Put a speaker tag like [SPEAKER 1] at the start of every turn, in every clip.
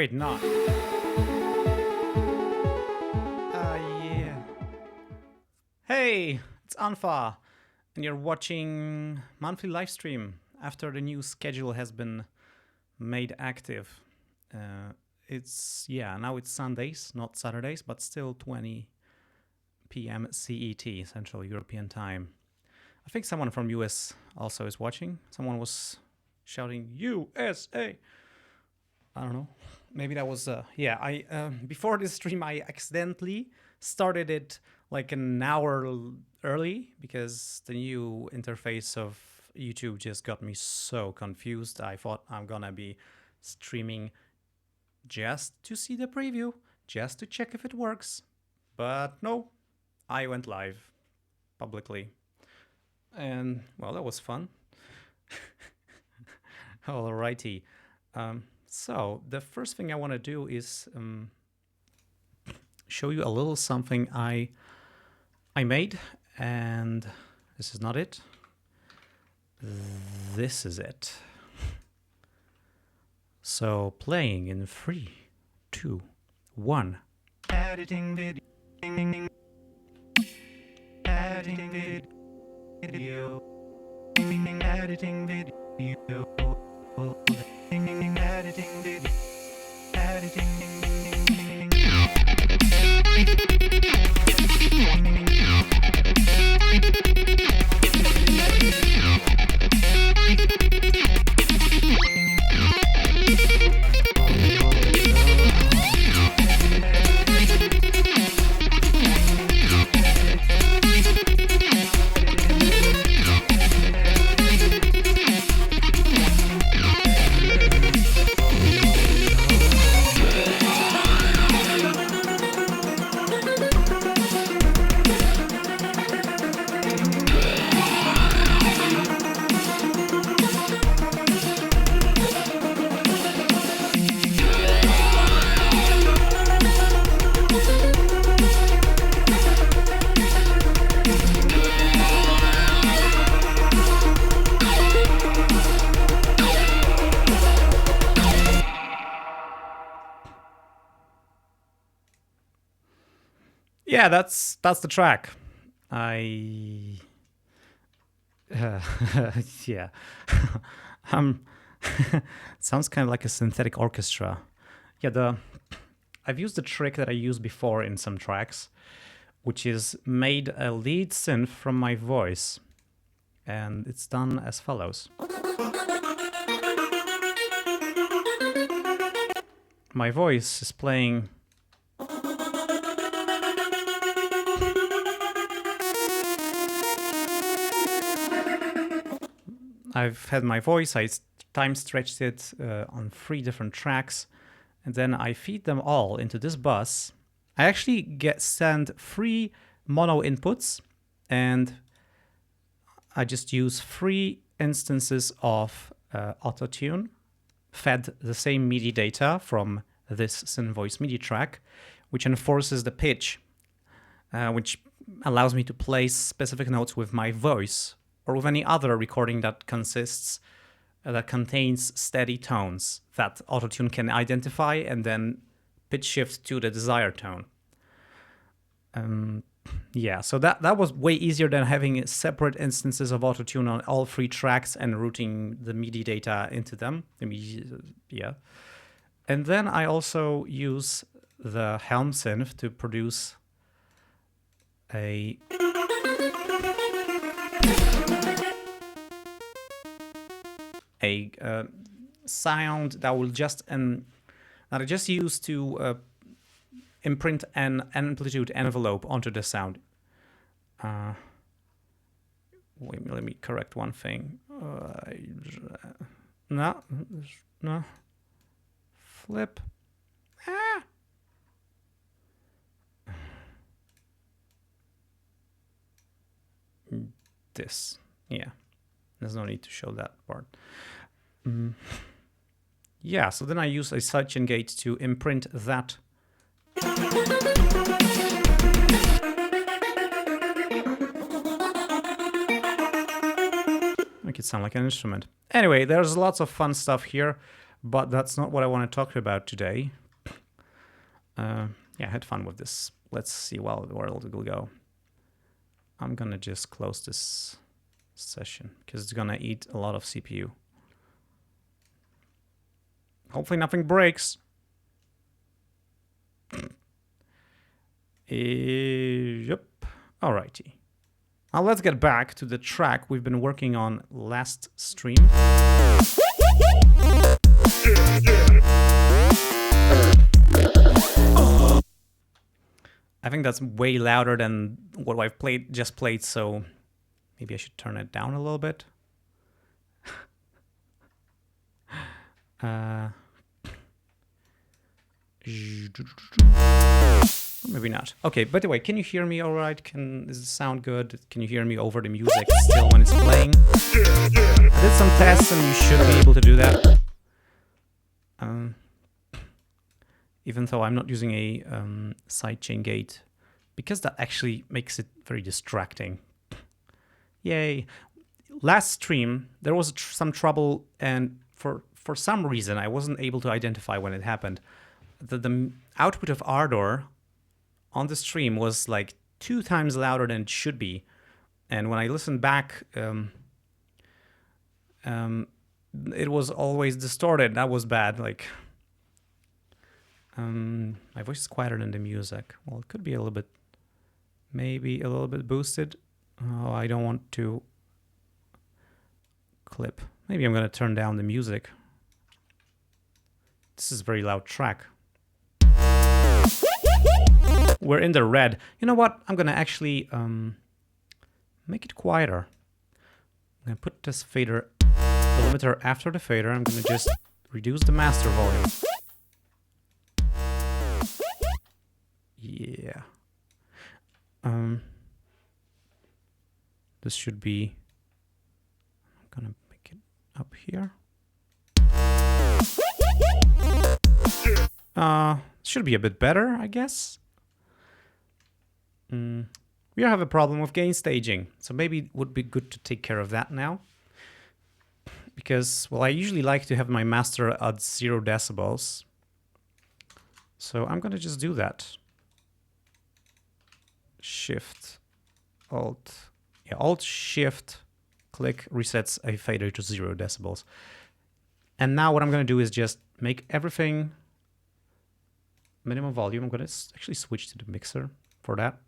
[SPEAKER 1] wait, not. Yeah. Hey, it's Unfa, and you're watching monthly live stream after the new schedule has been made active. Now it's Sundays, not Saturdays, but still 20 p.m. CET, Central European Time. I think someone from US also is watching. Someone was shouting USA. I don't know. Maybe that was before this stream I accidentally started it like an hour early because the new interface of YouTube just got me so confused. I thought I'm gonna be streaming just to see the preview, just to check if it works. But no, I went live publicly. And well, that was fun. Alrighty. So the first thing I want to do is show you a little something I made, and this is not it. This is it. So playing in 3, 2, 1. Editing video. Editing video. Editing video. Editing video. Editing. Yeah, that's the track. Yeah. Sounds kind of like a synthetic orchestra. Yeah, I've used the trick that I used before in some tracks, which is made a lead synth from my voice, and it's done as follows. My voice is playing. I've had my voice, I time stretched it on 3 different tracks, and then I feed them all into this bus. I actually send 3 mono inputs, and I just use 3 instances of autotune, fed the same MIDI data from this SynVoice MIDI track, which enforces the pitch, which allows me to play specific notes with my voice, or with any other recording that contains steady tones that autotune can identify and then pitch shift to the desired tone. Yeah, so that was way easier than having separate instances of autotune on all 3 tracks and routing the MIDI data into them. Yeah. And then I also use the Helm synth to produce a sound that will just that I just use to imprint an amplitude envelope onto the sound. Wait, let me correct one thing. No, flip. This, yeah. There's no need to show that part. Yeah, so then I use a sidechain gate to imprint that. Make it sound like an instrument. Anyway, there's lots of fun stuff here, But that's not what I want to talk about today. Yeah, I had fun with this. Let's see where it will go. I'm gonna just close this session because it's gonna eat a lot of CPU. Hopefully nothing breaks. Yep. Alrighty. Now let's get back to the track we've been working on last stream. I think that's way louder than what I've just played, so maybe I should turn it down a little bit. Maybe not. Okay, by the way, can you hear me all right? Does it sound good? Can you hear me over the music still when it's playing? I did some tests and you should be able to do that. Even though I'm not using a sidechain gate, because that actually makes it very distracting. Yay. Last stream, there was some trouble, and for some reason, I wasn't able to identify when it happened. The output of Ardor on the stream was like 2 times louder than it should be. And when I listened back, it was always distorted. That was bad. Like, my voice is quieter than the music. Well, it could be a little bit, maybe a little bit boosted. Oh, I don't want to clip. Maybe I'm going to turn down the music. This is a very loud track. We're in the red. You know what? I'm going to actually make it quieter. I'm going to put this fader, the limiter after the fader. I'm going to just reduce the master volume. Yeah. This should be, I'm going to make it up here. Should be a bit better, I guess. We have a problem with gain staging, so maybe it would be good to take care of that now. Because, well, I usually like to have my master at 0 decibels. So I'm going to just do that. Shift, Alt, yeah, Alt, Shift, click, resets a fader to 0 decibels. And now what I'm going to do is just make everything minimum volume. I'm going to actually switch to the mixer for that.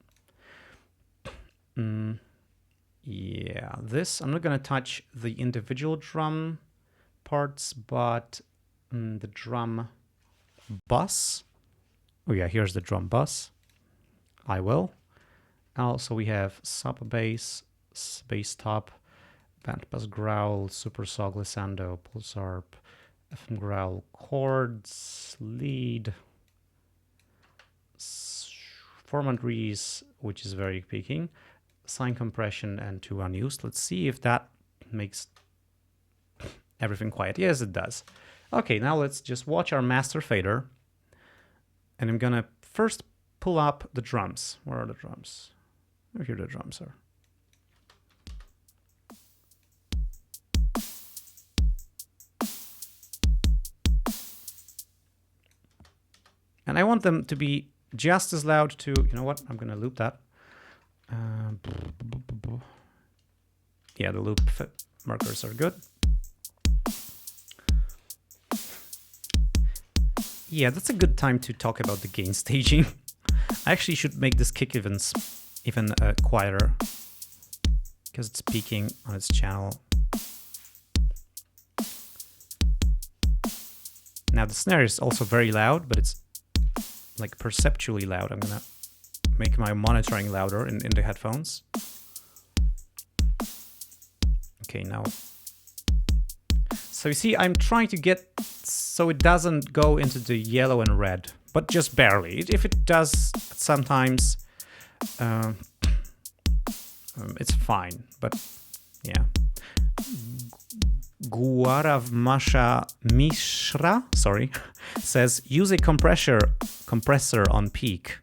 [SPEAKER 1] Yeah, this, I'm not going to touch the individual drum parts, but the drum bus. Oh yeah, here's the drum bus. I will. Also, we have sub bass, bass top, band pass growl, super sog, glissando, pulse arp, FM growl, chords, lead, formant reese, which is very peaking, sine compression, and 2 unused. Let's see if that makes everything quiet. Yes, it does. Okay, now let's just watch our master fader. And I'm gonna first pull up the drums. Where are the drums? Oh, here the drums are. And I want them to be just as loud to, you know what, I'm going to loop that. Yeah, the loop markers are good. Yeah, that's a good time to talk about the gain staging. I actually should make this kick even quieter because it's peaking on its channel. Now the snare is also very loud, but it's like perceptually loud. I'm gonna make my monitoring louder in the headphones. Okay, now. So you see, I'm trying to get so it doesn't go into the yellow and red, but just barely. If it does sometimes, it's fine, but yeah. Guarav Masha Mishra, sorry, says use a compressor on peak.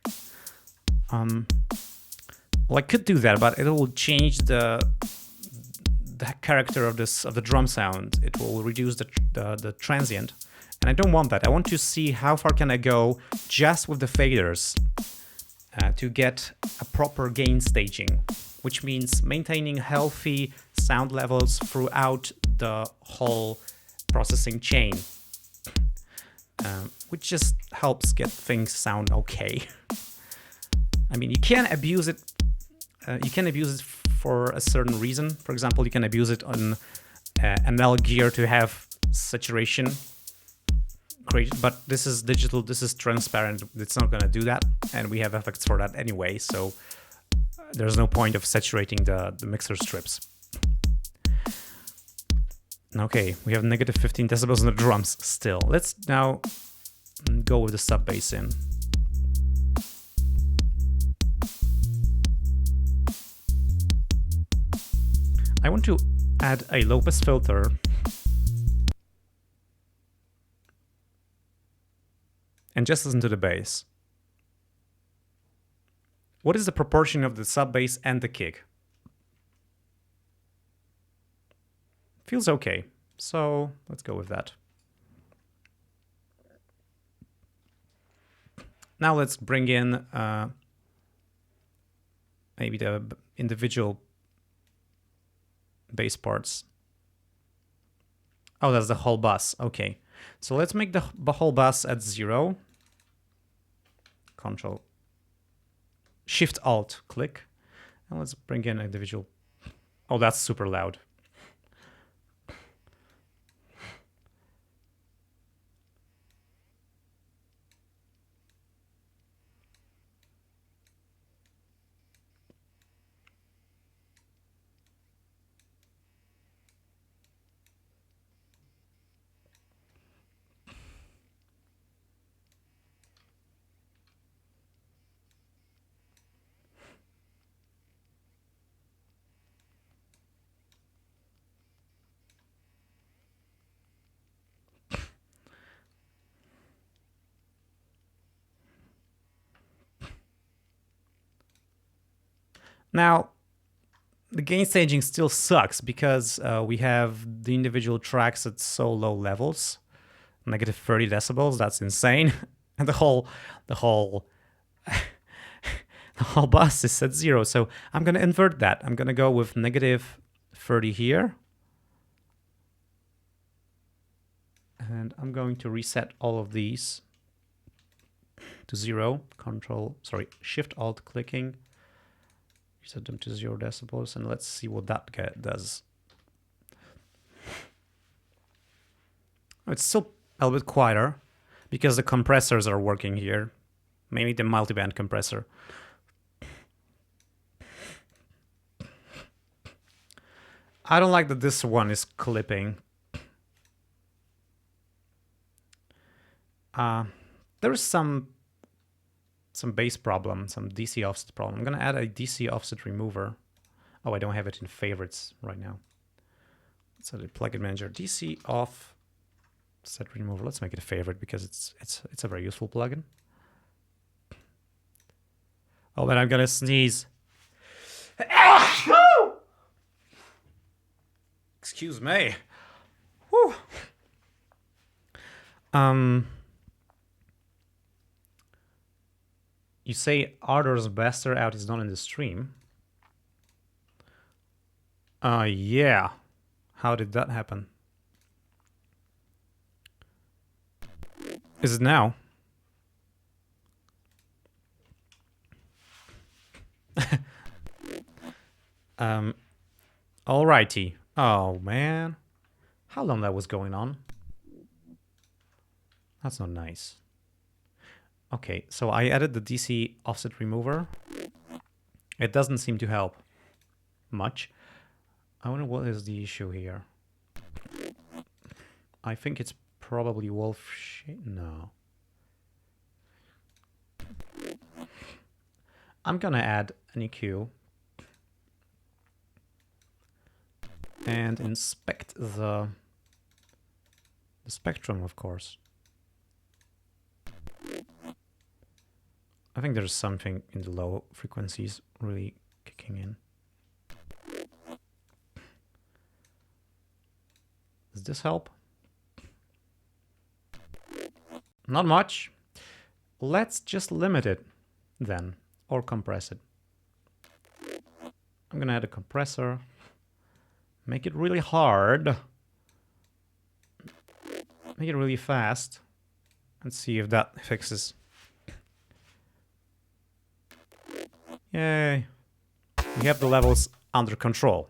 [SPEAKER 1] Well, I could do that, but it will change the character of the drum sound. It will reduce the transient, And I don't want that. I want to see how far can I go just with the faders to get a proper gain staging, which means maintaining healthy sound levels throughout the whole processing chain, which just helps get things sound okay. I mean, you can abuse it. You can abuse it for a certain reason. For example, you can abuse it on ML gear to have saturation created, but this is digital, this is transparent, it's not going to do that, and we have effects for that anyway, so there's no point of saturating the mixer strips. Okay, we have negative 15 decibels on the drums still. Let's now go with the sub bass in. I want to add a low pass filter and just listen to the bass. What is the proportion of the sub bass and the kick? Feels okay, so let's go with that. Now let's bring in maybe the individual bass parts. Oh, that's the whole bus. Okay, so let's make the whole bus at 0. Control Shift Alt click, and let's bring in individual. Oh, that's super loud. Now, the gain staging still sucks because we have the individual tracks at so low levels, negative 30 decibels. That's insane, and the whole the whole bus is at 0. So I'm gonna invert that. I'm gonna go with negative 30 here, and I'm going to reset all of these to 0. Shift Alt clicking. Set them to 0 decibels, and let's see what that does. It's still a little bit quieter because the compressors are working here, mainly the multiband compressor. I don't like that this one is clipping. There is some bass problem, some DC offset problem. I'm gonna add a DC offset remover. Oh, I don't have it in favorites right now. Let's add a plugin manager, DC offset remover. Let's make it a favorite because it's a very useful plugin. Oh, and I'm gonna sneeze. Excuse me. Whew. You say Ardor's Blaster out is not in the stream. Yeah. How did that happen? Is it now? Alrighty. Oh man. How long that was going on? That's not nice. Okay, so I added the DC offset remover. It doesn't seem to help much. I wonder what is the issue here. I think it's probably wolf shade. No. I'm gonna add an EQ and inspect the spectrum, of course. I think there's something in the low frequencies really kicking in. Does this help? Not much. Let's just limit it then, or compress it. I'm gonna add a compressor. Make it really hard. Make it really fast. And see if that fixes. Yay. We have the levels under control,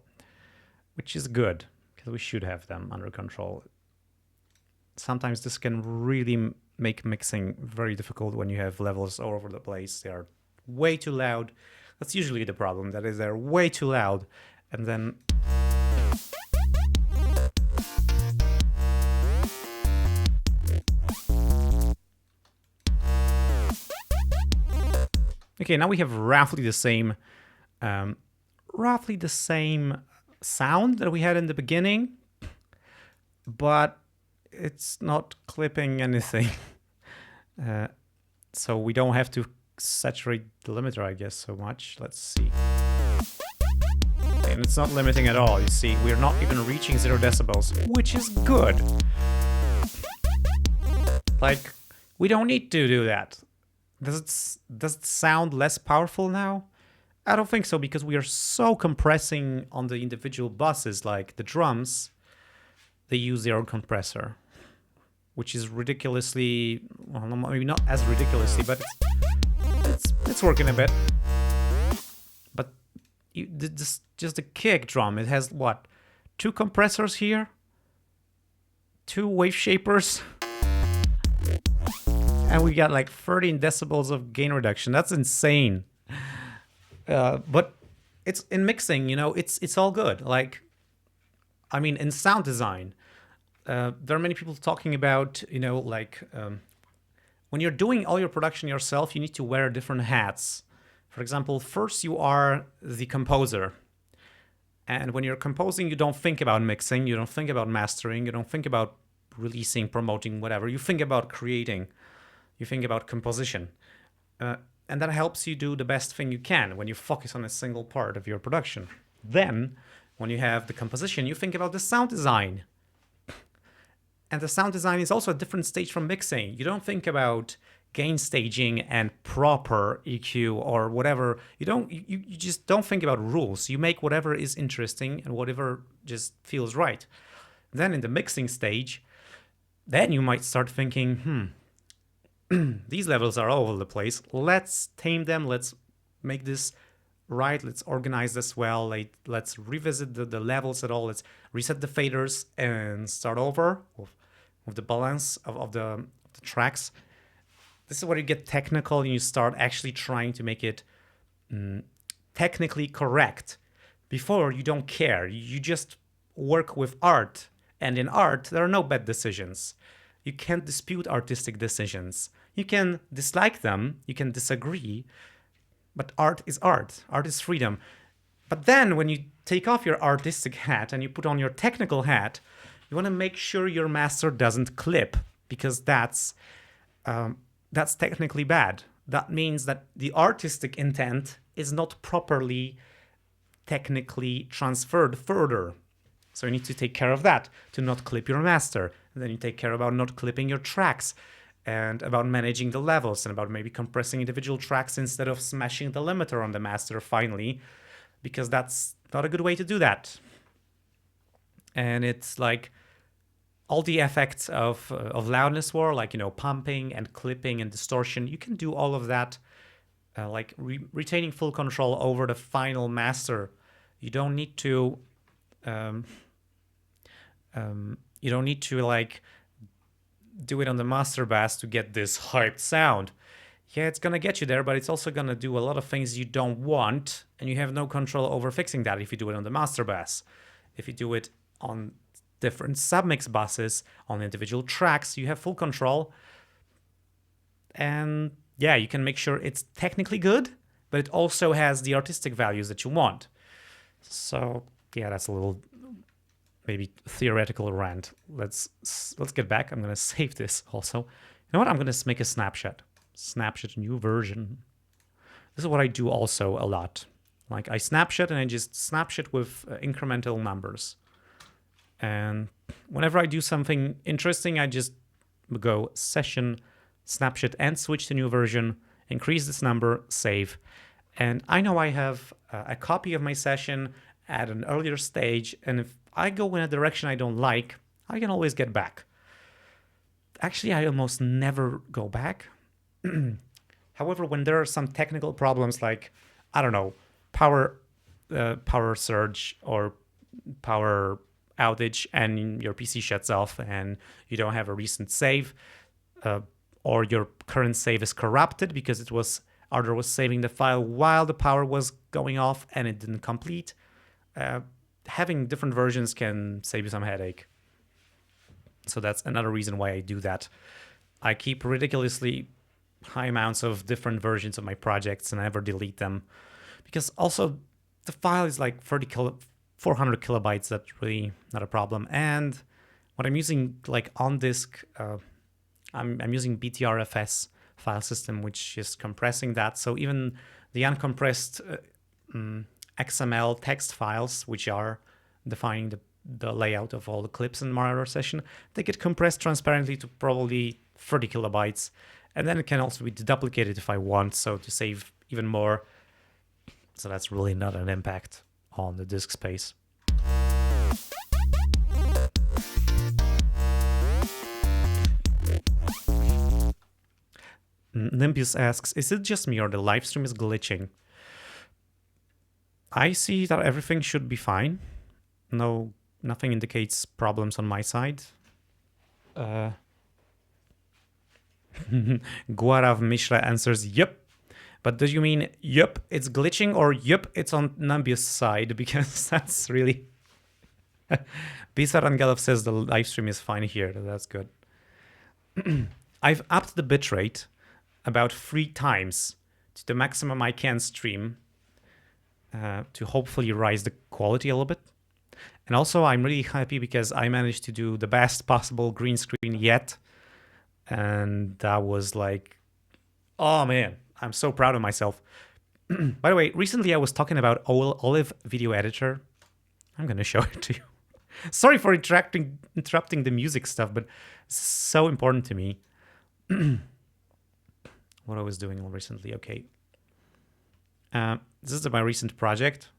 [SPEAKER 1] which is good, because we should have them under control. Sometimes this can really make mixing very difficult when you have levels all over the place. They are way too loud. That's usually the problem, that is, they're way too loud. And then... Okay, now we have roughly the same sound that we had in the beginning, but it's not clipping anything. So we don't have to saturate the limiter, I guess, so much. Let's see. And it's not limiting at all, you see. We're not even reaching 0 decibels, which is good. Like, we don't need to do that. Does it sound less powerful now? I don't think so, because we are so compressing on the individual buses, like the drums, they use their own compressor, which is ridiculously, well, maybe not as ridiculously, but it's working a bit. But just the kick drum, it has what? 2 compressors here, 2 wave shapers. And we got like 13 decibels of gain reduction. That's insane. But it's in mixing, you know, it's all good. Like, I mean, in sound design, there are many people talking about, you know, like when you're doing all your production yourself, you need to wear different hats. For example, first you are the composer. And when you're composing, you don't think about mixing, you don't think about mastering, you don't think about releasing, promoting, whatever. You think about creating. You think about composition. And that helps you do the best thing you can when you focus on a single part of your production. Then, when you have the composition, you think about the sound design. And the sound design is also a different stage from mixing. You don't think about gain staging and proper EQ or whatever. You just don't think about rules. You make whatever is interesting and whatever just feels right. Then in the mixing stage, then you might start thinking, these levels are all over the place. Let's tame them. Let's make this right. Let's organize this well. Let's revisit the levels at all. Let's reset the faders and start over with the balance of the tracks. This is where you get technical and you start actually trying to make it technically correct. Before, you don't care. You just work with art. And in art, there are no bad decisions. You can't dispute artistic decisions. You can dislike them, you can disagree, but art is art. Art is freedom. But then when you take off your artistic hat and you put on your technical hat, you want to make sure your master doesn't clip, because that's technically bad. That means that the artistic intent is not properly technically transferred further. So you need to take care of that, to not clip your master. And then you take care about not clipping your tracks, and about managing the levels, and about maybe compressing individual tracks instead of smashing the limiter on the master finally, because that's not a good way to do that. And it's like all the effects of loudness war, like, you know, pumping and clipping and distortion, you can do all of that, like retaining full control over the final master. You don't need to like do it on the master bass to get this hyped sound. Yeah, it's gonna get you there, but it's also gonna do a lot of things you don't want, and you have no control over fixing that if you do it on the master bass. If you do it on different submix buses, on individual tracks, you have full control. And yeah, you can make sure it's technically good, but it also has the artistic values that you want. So yeah, that's a little maybe theoretical rant. Let's get back. I'm gonna save this also. You know what? I'm gonna make a snapshot. Snapshot new version. This is what I do also a lot. Like I snapshot and I just snapshot with incremental numbers. And whenever I do something interesting, I just go session snapshot and switch to new version, increase this number, save. And I know I have a copy of my session at an earlier stage, and if I go in a direction I don't like, I can always get back. Actually, I almost never go back. However, when there are some technical problems like, I don't know, power surge or power outage and your PC shuts off and you don't have a recent save, or your current save is corrupted because Ardor was saving the file while the power was going off and it didn't complete, having different versions can save you some headache. So that's another reason why I do that. I keep ridiculously high amounts of different versions of my projects and I never delete them, because also the file is like 400 kilobytes. That's really not a problem. And what I'm using like on disk, I'm using BTRFS file system, which is compressing that. So even the uncompressed XML text files, which are defining the layout of all the clips in Marauder session, they get compressed transparently to probably 30 kilobytes. And then it can also be deduplicated if I want, so to save even more. So that's really not an impact on the disk space. Nimbus asks, is it just me or the live stream is glitching? I see that everything should be fine. Nothing indicates problems on my side. Guarav Mishra answers, yep. But do you mean, yep, it's glitching, or yep, it's on Nimbus' side? Because that's really... Bizar Angelov says the live stream is fine here. That's good. I've upped the bitrate about 3 times to the maximum I can stream to hopefully rise the quality a little bit. And also I'm really happy because I managed to do the best possible green screen yet. And that was like, oh man, I'm so proud of myself. By the way, recently I was talking about Olive Video Editor. I'm going to show it to you. Sorry for interrupting the music stuff, but it's so important to me. What I was doing recently. Okay. This is my recent project.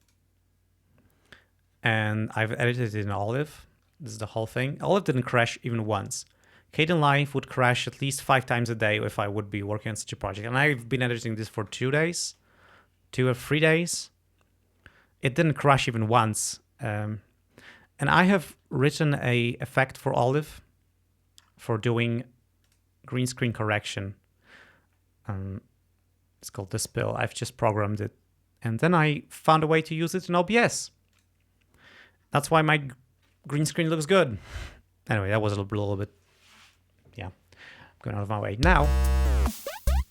[SPEAKER 1] And I've edited it in Olive. This is the whole thing. Olive didn't crash even once. Kdenlive would crash at least 5 times a day if I would be working on such a project. And I've been editing this for 2 days, 2 or 3 days. It didn't crash even once. And I have written a effect for Olive for doing green screen correction. It's called Dispel. I've just programmed it. And then I found a way to use it in OBS. That's why my green screen looks good. Anyway, that was a little bit, yeah, going out of my way. Now,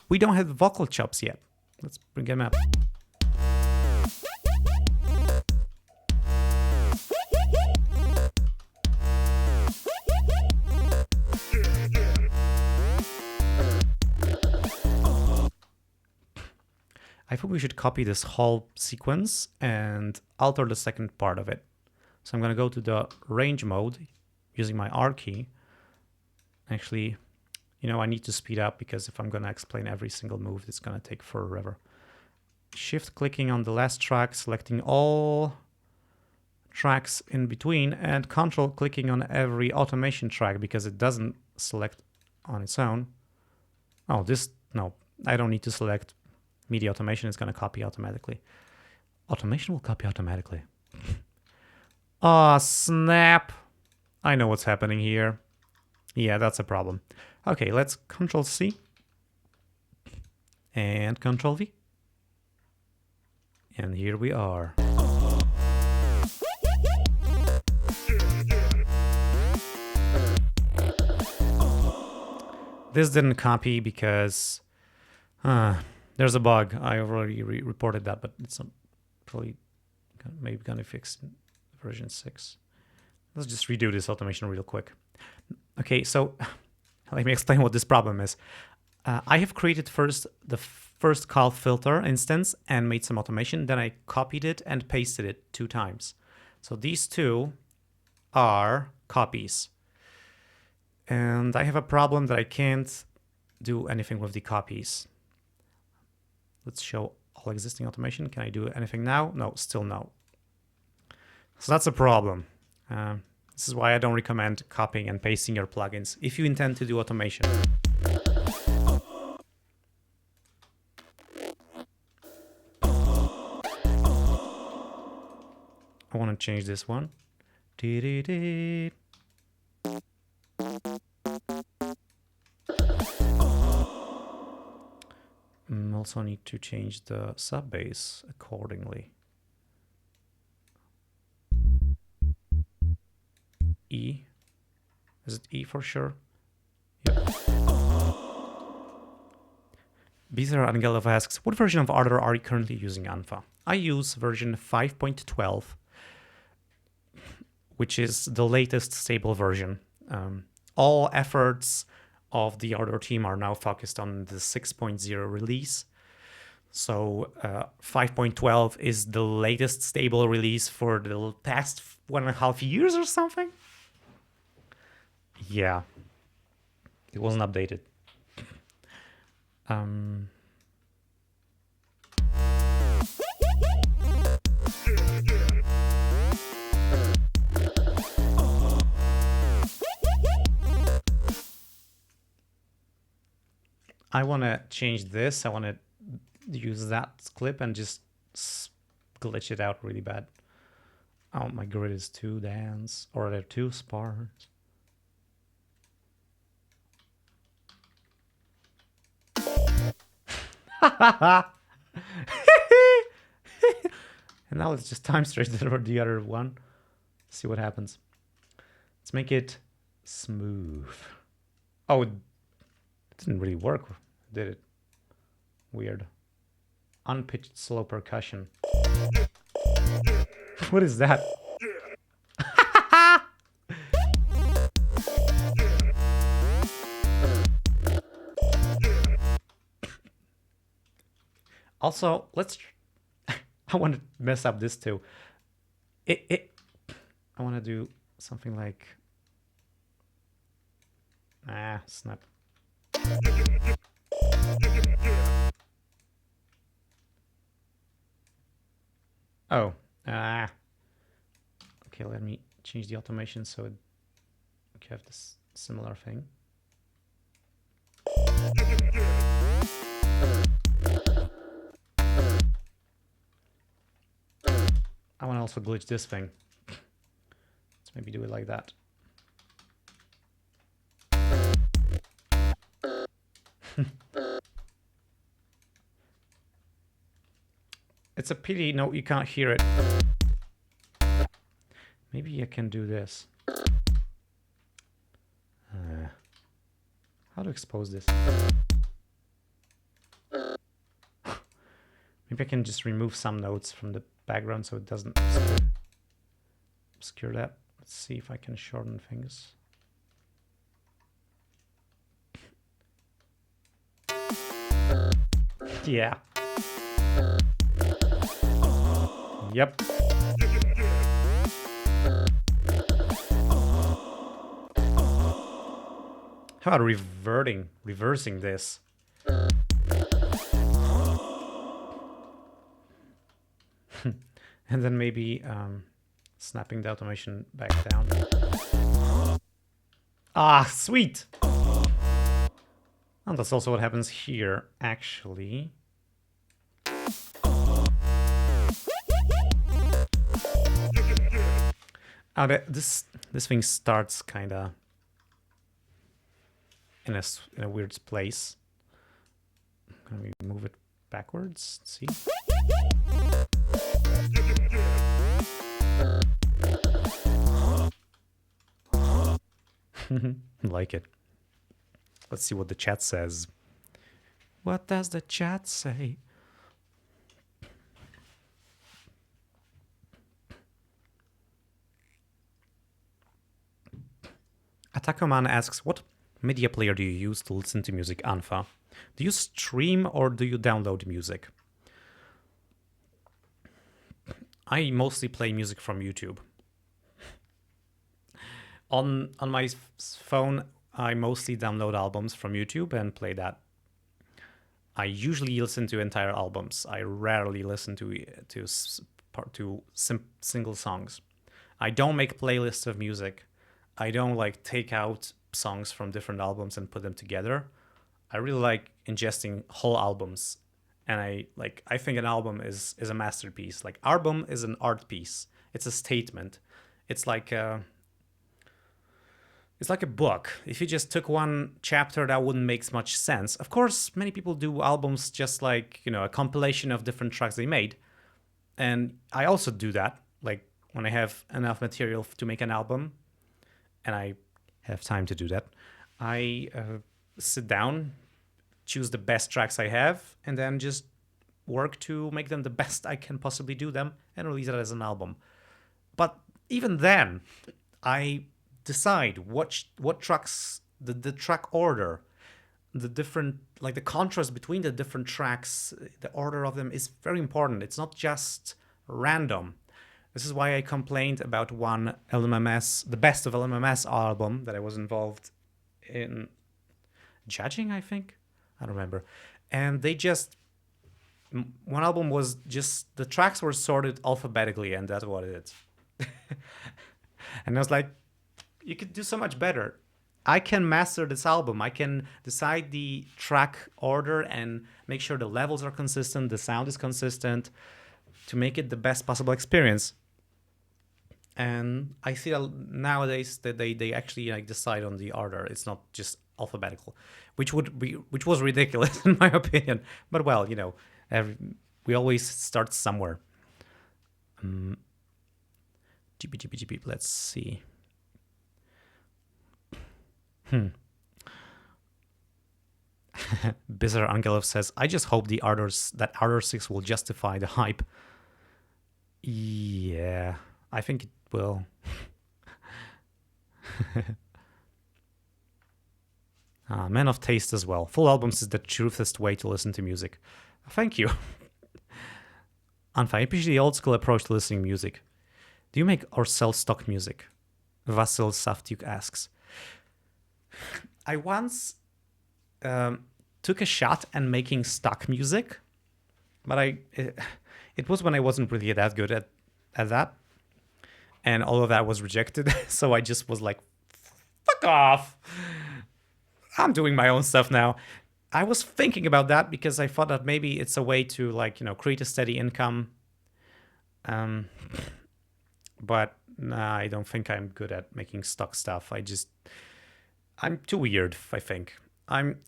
[SPEAKER 1] we don't have vocal chops yet. Let's bring them up. I think we should copy this whole sequence and alter the second part of it. So I'm going to go to the range mode using my R key. Actually, I need to speed up because if I'm going to explain every single move, it's going to take forever. Shift clicking on the last track, selecting all tracks in between, and control clicking on every automation track because it doesn't select on its own. Oh, no, I don't need to select media automation. It's going to copy automatically. Automation will copy automatically. Oh, snap. I know what's happening here. Yeah, that's a problem. Okay, let's Control C and Control V. And here we are. This didn't copy because there's a bug. I already reported that, but it's not probably maybe going to fix in version 6. Let's just redo this automation real quick. Okay, so let me explain what this problem is. I have created the first call filter instance and made some automation. Then I copied it and pasted it 2 times. So these 2 are copies. And I have a problem that I can't do anything with the copies. Let's show all existing automation. Can I do anything now? No, still no. So that's a problem. This is why I don't recommend copying and pasting your plugins if you intend to do automation. I want to change this one. Also need to change the sub bass accordingly. E. Is it E for sure? Yep. Bizarre Angelov asks, what version of Ardor are you currently using, unfa? I use version 5.12, which is the latest stable version. All efforts of the Ardor team are now focused on the 6.0 release. So 5.12 is the latest stable release for the past 1.5 years or something. Yeah, it wasn't updated. I want to change this. I want to use that clip and just glitch it out really bad. Oh, my grid is too dense, or they're too sparse. And now let's just time stretch that over the other one. See what happens. Let's make it smooth. Oh, it didn't really work, did it? Weird. Unpitched slow percussion. What is that? Also, let's... I want to mess up this too. I want to do something like... snap. Oh, okay, let me change the automation so we have this similar thing. I want to also glitch this thing. Let's maybe do it like that. It's a pity, no, you can't hear it. Maybe I can do this. How to expose this? Maybe I can just remove some notes from the background so it doesn't obscure that. Let's see if I can shorten things. Yeah. Yep. How about reversing this? And then maybe snapping the automation back down. Ah, sweet! And that's also what happens here, actually. Oh, this thing starts kind of in a weird place. Can we move it backwards? See? Like it. Let's see what the chat says. What does the chat say? Atakoman asks, what media player do you use to listen to music, unfa? Do you stream or do you download music? I mostly play music from YouTube. On my phone, I mostly download albums from YouTube and play that. I usually listen to entire albums. I rarely listen to single songs. I don't make playlists of music. I don't like take out songs from different albums and put them together. I really like ingesting whole albums, and I think an album is a masterpiece. Like album is an art piece. It's a statement. It's like a book. If you just took one chapter, that wouldn't make much sense. Of course, many people do albums just like, a compilation of different tracks they made. And I also do that. Like when I have enough material to make an album, and I have time to do that, I sit down, choose the best tracks I have, and then just work to make them the best I can possibly do them and release it as an album. But even then, I decide what tracks, the track order, the different, like the contrast between the different tracks, the order of them is very important. It's not just random. This is why I complained about one LMMS, the Best of LMMS album that I was involved in judging, I think. I don't remember. And one album was just, the tracks were sorted alphabetically, and that's what it is. And I was like, you could do so much better. I can master this album. I can decide the track order and make sure the levels are consistent, the sound is consistent, to make it the best possible experience. And I see that nowadays that they actually like decide on the order. It's not just alphabetical, which was ridiculous in my opinion. But well, we always start somewhere. GP. Let's see. Bizarre Angelov says, I just hope that Ardor 6 will justify the hype. Yeah, I think it will. Man of taste as well. Full albums is the truthest way to listen to music. Thank you. Unfa, I appreciate the old school approach to listening to music. Do you make or sell stock music? Vasil Saftyuk asks. I once took a shot at making stock music, but it was when I wasn't really that good at that, and all of that was rejected. So I just was like, fuck off. I'm doing my own stuff now. I was thinking about that because I thought that maybe it's a way to create a steady income. But nah, I don't think I'm good at making stock stuff. I'm too weird, I think.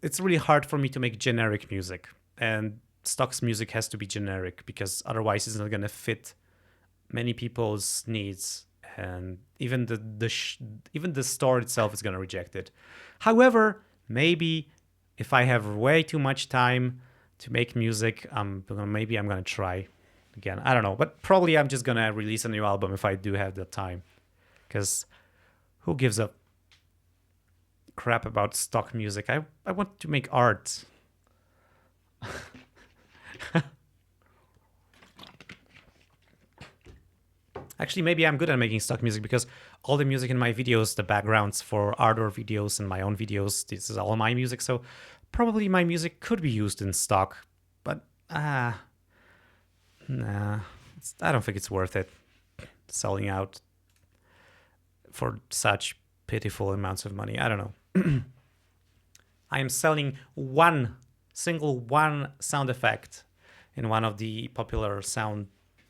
[SPEAKER 1] It's really hard for me to make generic music, and stocks music has to be generic because otherwise it's not going to fit many people's needs, and even the store itself is going to reject it. However, maybe if I have way too much time to make music, maybe I'm going to try again. I don't know, but probably I'm just going to release a new album if I do have the time, because who gives a crap about stock music? I want to make art. Actually, maybe I'm good at making stock music because all the music in my videos, the backgrounds for Ardor videos and my own videos, this is all my music. So probably my music could be used in stock, but nah, I don't think it's worth it selling out for such pitiful amounts of money. I don't know. I am selling one sound effect in one of the popular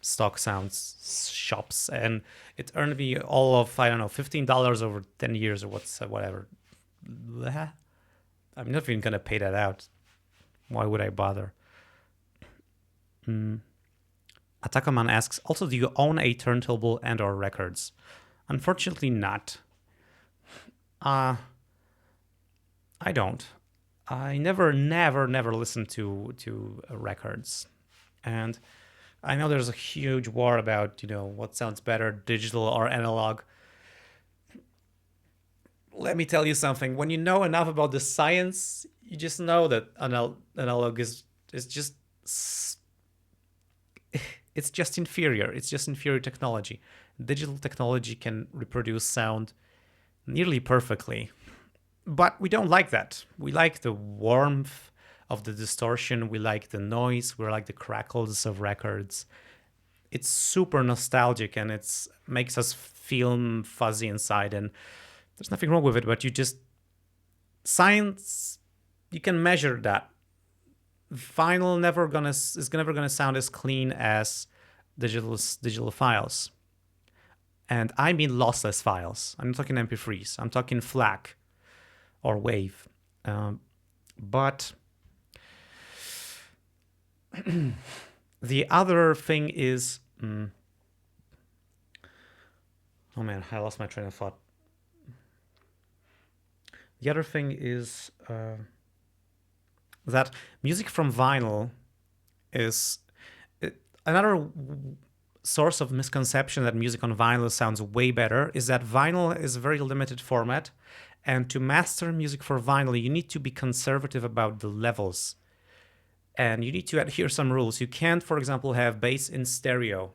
[SPEAKER 1] stock sounds shops, and it earned me all of, I don't know, $15 over 10 years or whatever. I'm not even gonna pay that out. Why would I bother? Atakoman asks, also, do you own a turntable and or records? Unfortunately not. I don't. I never listened to records. And I know there's a huge war about, what sounds better, digital or analog. Let me tell you something. When you know enough about the science, you just know that analog is just it's just inferior. It's just inferior technology. Digital technology can reproduce sound nearly perfectly. But we don't like that. We like the warmth of the distortion. We like the noise. We like the crackles of records. It's super nostalgic and it makes us feel fuzzy inside. And there's nothing wrong with it, but science, you can measure that. Vinyl is never gonna sound as clean as digital files. And I mean lossless files. I'm not talking MP3s. I'm talking FLAC or WAV. But the other thing is... oh man, I lost my train of thought. The other thing is that music from vinyl is... another source of misconception that music on vinyl sounds way better is that vinyl is a very limited format. And to master music for vinyl, you need to be conservative about the levels. And you need to adhere some rules. You can't, for example, have bass in stereo.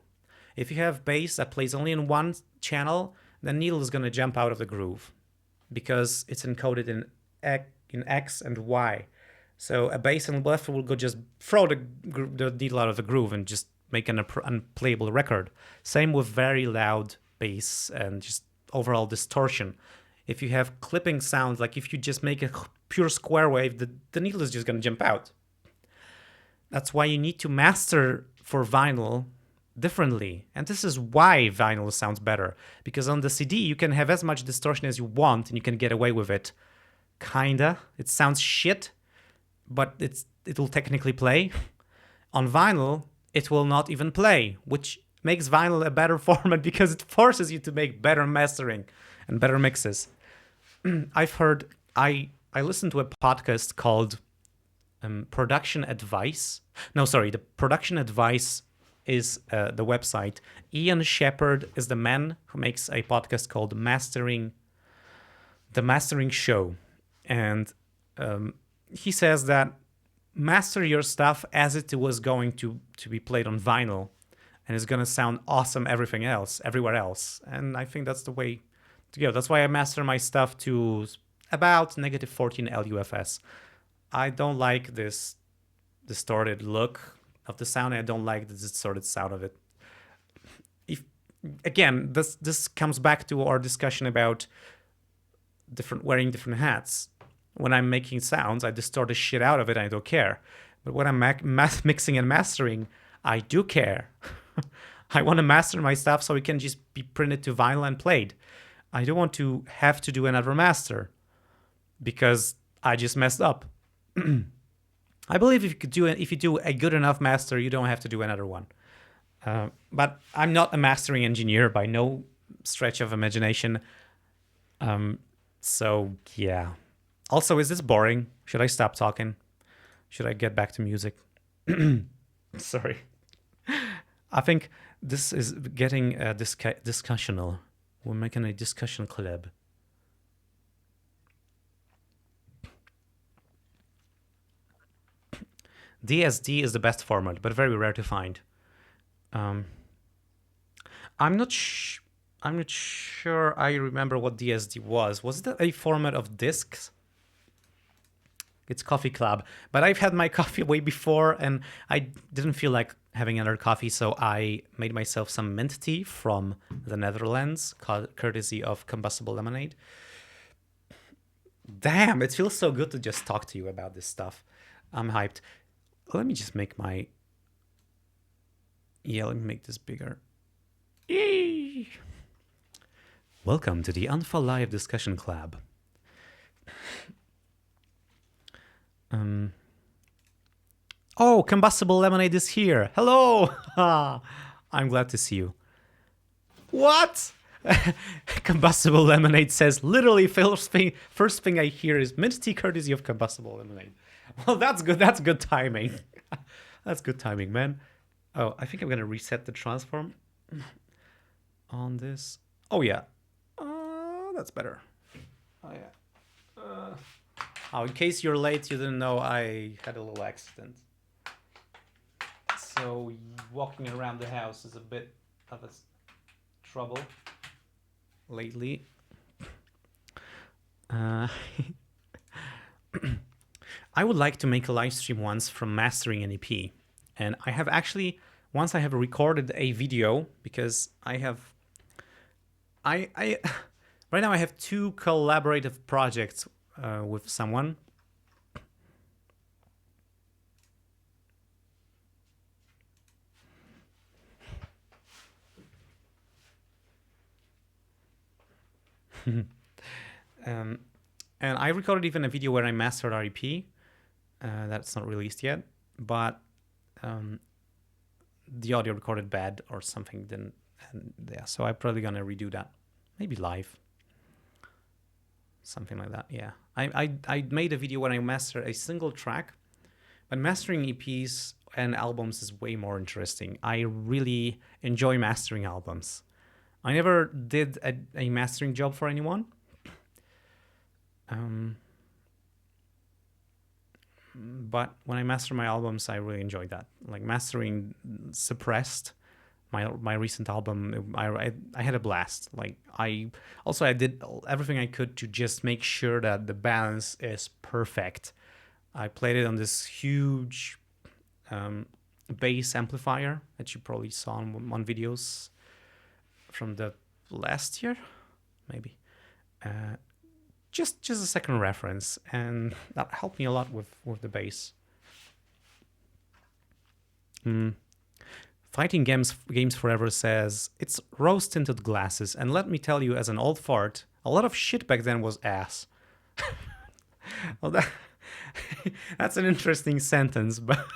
[SPEAKER 1] If you have bass that plays only in one channel, the needle is going to jump out of the groove because it's encoded in X and Y. So a bass and left will go just throw the needle out of the groove and just make an unplayable record. Same with very loud bass and just overall distortion. If you have clipping sounds, like if you just make a pure square wave, the needle is just going to jump out. That's why you need to master for vinyl differently. And this is why vinyl sounds better. Because on the CD, you can have as much distortion as you want and you can get away with it. Kinda. It sounds shit, but it will technically play. On vinyl, it will not even play, which makes vinyl a better format because it forces you to make better mastering and better mixes. I listened to a podcast called Production Advice. No, sorry, the Production Advice is the website. Ian Shepherd is the man who makes a podcast called The Mastering Show. And he says that master your stuff as it was going to be played on vinyl, and it's going to sound awesome everywhere else. And I think that's the way to go. That's why I master my stuff to about -14 LUFS. I don't like this distorted look of the sound. I don't like the distorted sound of it. Again, this comes back to our discussion about wearing different hats. When I'm making sounds, I distort the shit out of it. I don't care. But when I'm mixing and mastering, I do care. I want to master my stuff so it can just be printed to vinyl and played. I don't want to have to do another master because I just messed up. I believe if you do a good enough master, you don't have to do another one. But I'm not a mastering engineer by no stretch of imagination. So yeah. Also, is this boring? Should I stop talking? Should I get back to music? Sorry. I think this is getting discussional. We're making a discussion club. DSD is the best format, but very rare to find. I'm not sure I remember what DSD was. Was it a format of discs? It's Coffee Club, but I've had my coffee way before and I didn't feel like having another coffee, so I made myself some mint tea from the Netherlands, courtesy of Combustible Lemonade. Damn, it feels so good to just talk to you about this stuff. I'm hyped. Let me just make my... Yeah, let me make this bigger. Eee! Welcome to the Unfa Live Discussion Club. Oh, Combustible Lemonade is here. Hello! I'm glad to see you. What? Combustible Lemonade says, literally, first thing I hear is mint tea courtesy of Combustible Lemonade. Well, that's good. That's good timing. That's good timing, man. Oh, I think I'm going to reset the transform on this. Oh, yeah. That's better. Oh, yeah. Oh, in case you're late, you didn't know I had a little accident. So walking around the house is a bit of a trouble lately. I would like to make a live stream once from mastering an EP. And I have actually, once I have recorded a video, because I right now I have 2 collaborative projects with someone. And I recorded even a video where I mastered our EP. That's not released yet, but the audio recorded bad or something didn't. And yeah, so I'm probably gonna redo that, maybe live, something like that. Yeah, I made a video when I mastered a single track, but mastering EPs and albums is way more interesting. I really enjoy mastering albums. I never did a mastering job for anyone. But when I master my albums, I really enjoy that. Like mastering Suppressed, my recent album, I had a blast. Like I did everything I could to just make sure that the balance is perfect. I played it on this huge bass amplifier that you probably saw on videos from the last year, maybe. Just a second reference, and that helped me a lot with the bass. Fighting Games Forever says, it's rose-tinted glasses, and let me tell you, as an old fart, a lot of shit back then was ass. Well, that's an interesting sentence, but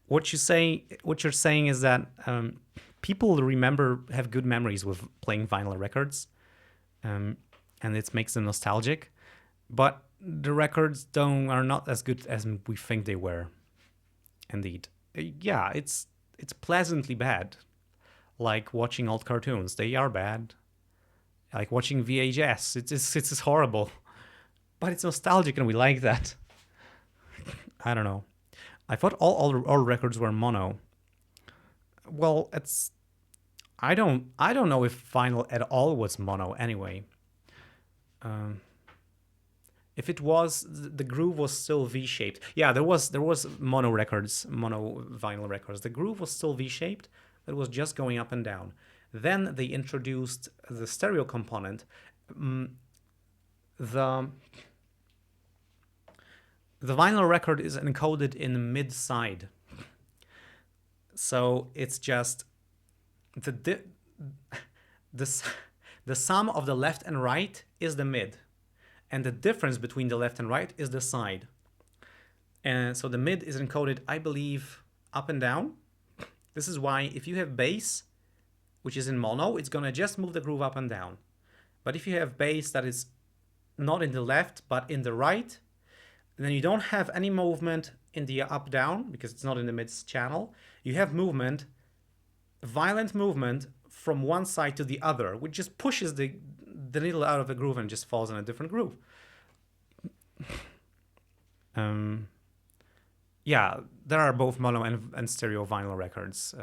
[SPEAKER 1] what you're saying is that people have good memories with playing vinyl records, and it makes them nostalgic, but the records are not as good as we think they were. Indeed. Yeah, it's pleasantly bad. Like watching old cartoons, they are bad. Like watching VHS, it's horrible. But it's nostalgic and we like that. I don't know. I thought all records were mono. Well, I don't know if vinyl at all was mono anyway. If it was, the groove was still V-shaped. Yeah, there was mono vinyl records. The groove was still V-shaped. It was just going up and down. Then they introduced the stereo component. The vinyl record is encoded in mid-side. So it's just the sum of the left and right is the mid. And the difference between the left and right is the side. And so the mid is encoded, I believe, up and down. This is why if you have bass, which is in mono, it's going to just move the groove up and down. But if you have bass that is not in the left, but in the right, then you don't have any movement in the up-down, because it's not in the mid channel. You have movement, violent movement, from one side to the other, which just pushes the needle out of the groove and just falls in a different groove. Yeah, there are both mono and stereo vinyl records.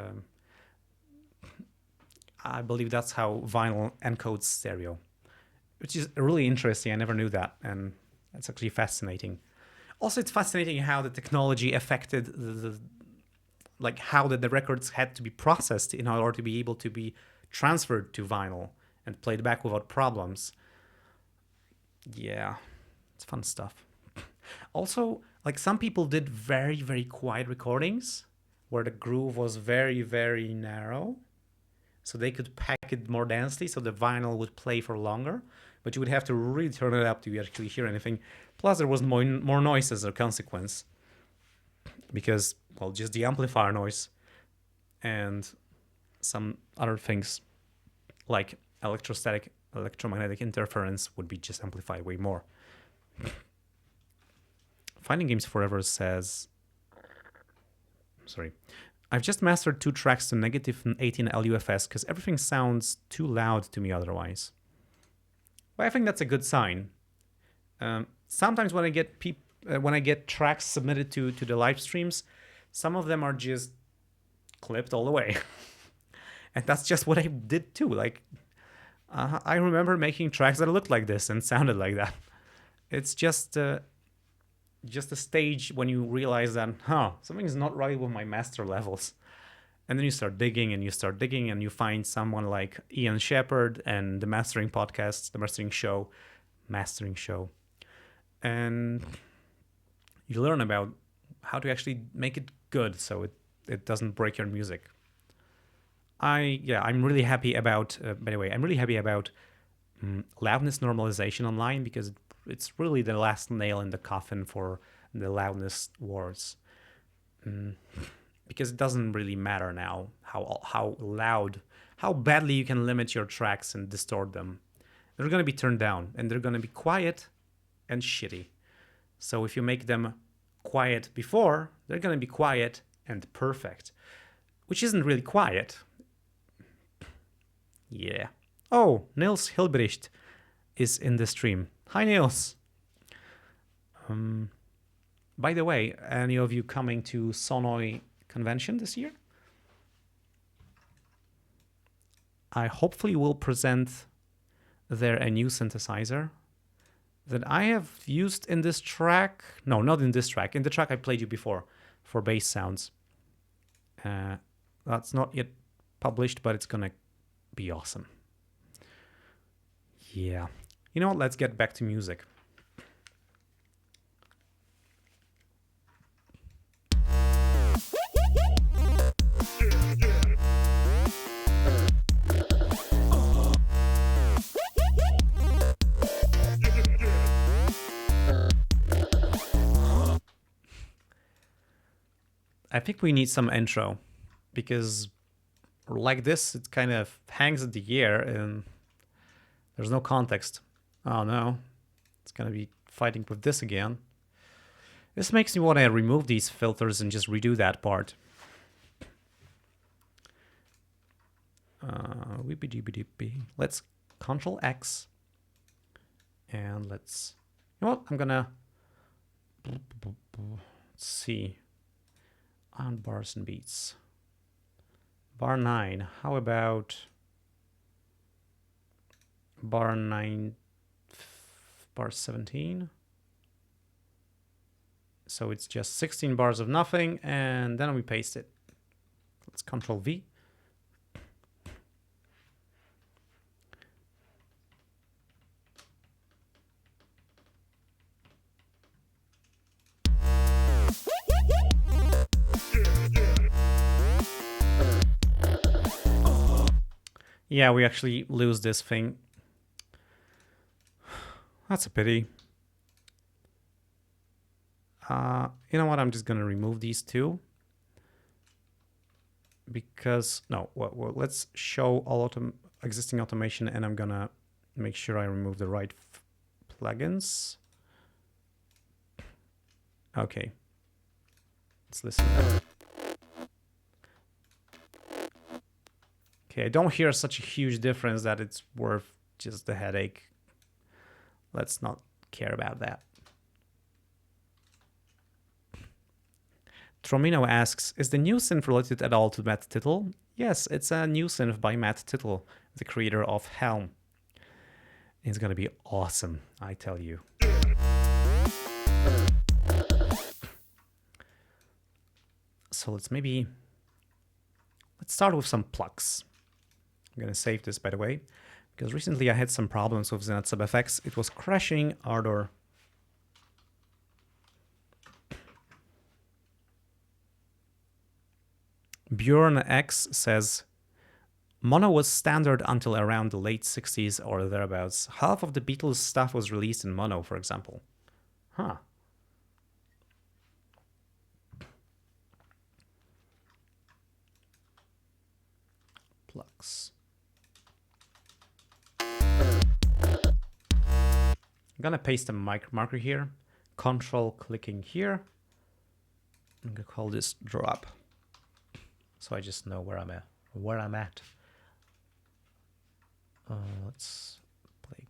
[SPEAKER 1] I believe that's how vinyl encodes stereo, which is really interesting. I never knew that, and that's actually fascinating. Also, it's fascinating how the technology affected how the records had to be processed in order to be able to be transferred to vinyl and played back without problems. Yeah, it's fun stuff. Also, like some people did very, very quiet recordings where the groove was very, very narrow. So they could pack it more densely so the vinyl would play for longer. But you would have to really turn it up to actually hear anything. Plus, there was more noise as a consequence. Because, well, just the amplifier noise and some other things like electromagnetic interference would be just amplified way more. Finding Games Forever says, sorry, I've just mastered 2 tracks to negative 18 LUFS because everything sounds too loud to me otherwise. Well, I think that's a good sign. Sometimes when I get tracks submitted to the live streams, some of them are just clipped all the way. And that's just what I did too. Like, I remember making tracks that looked like this and sounded like that. It's just a stage when you realize that, something's not right with my master levels. And then you start digging and you start digging and you find someone like Ian Shepherd and the Mastering Podcast, the Mastering Show. And you learn about how to actually make it good so it doesn't break your music. I'm really happy about, by the way, I'm really happy about loudness normalization online because it's really the last nail in the coffin for the loudness wars. Because it doesn't really matter now how loud, how badly you can limit your tracks and distort them. They're going to be turned down and they're going to be quiet and shitty. So if you make them quiet before, they're going to be quiet and perfect, which isn't really quiet. Yeah. Oh, Nils Hilbricht is in the stream. Hi, Nils. By the way, any of you coming to Sonoy convention this year? I hopefully will present there a new synthesizer that I have used in this track. No, not in this track. In the track I played you before for bass sounds. That's not yet published, but it's gonna be awesome. Yeah. You know what? Let's get back to music. I think we need some intro because like this, it kind of hangs in the air and there's no context. Oh no, it's gonna be fighting with this again. This makes me want to remove these filters and just redo that part. Let's Control X and let's, you know what, I'm gonna, let's see, on bars and beats. Bar 9, how about bar 9, bar 17? So it's just 16 bars of nothing, and then we paste it. Let's Control V. Yeah, we actually lose this thing. That's a pity. You know what? I'm just gonna remove these two because well, let's show all existing automation, and I'm gonna make sure I remove the right plugins. Okay, let's listen. Okay, I don't hear such a huge difference that it's worth just the headache. Let's not care about that. Tromino asks, is the new synth related at all to Matt Tittle? Yes, it's a new synth by Matt Tittle, the creator of Helm. It's gonna be awesome, I tell you. So let's start with some plugs. I'm gonna save this, by the way, because recently I had some problems with Zenat Sub FX. It was crashing Ardor. Bjorn X says, mono was standard until around the late 60s or thereabouts. Half of the Beatles stuff was released in mono, for example. Huh. Plugs. I'm gonna paste a marker here. Control clicking here. I'm gonna call this drop, so I just know where I'm at. Let's play.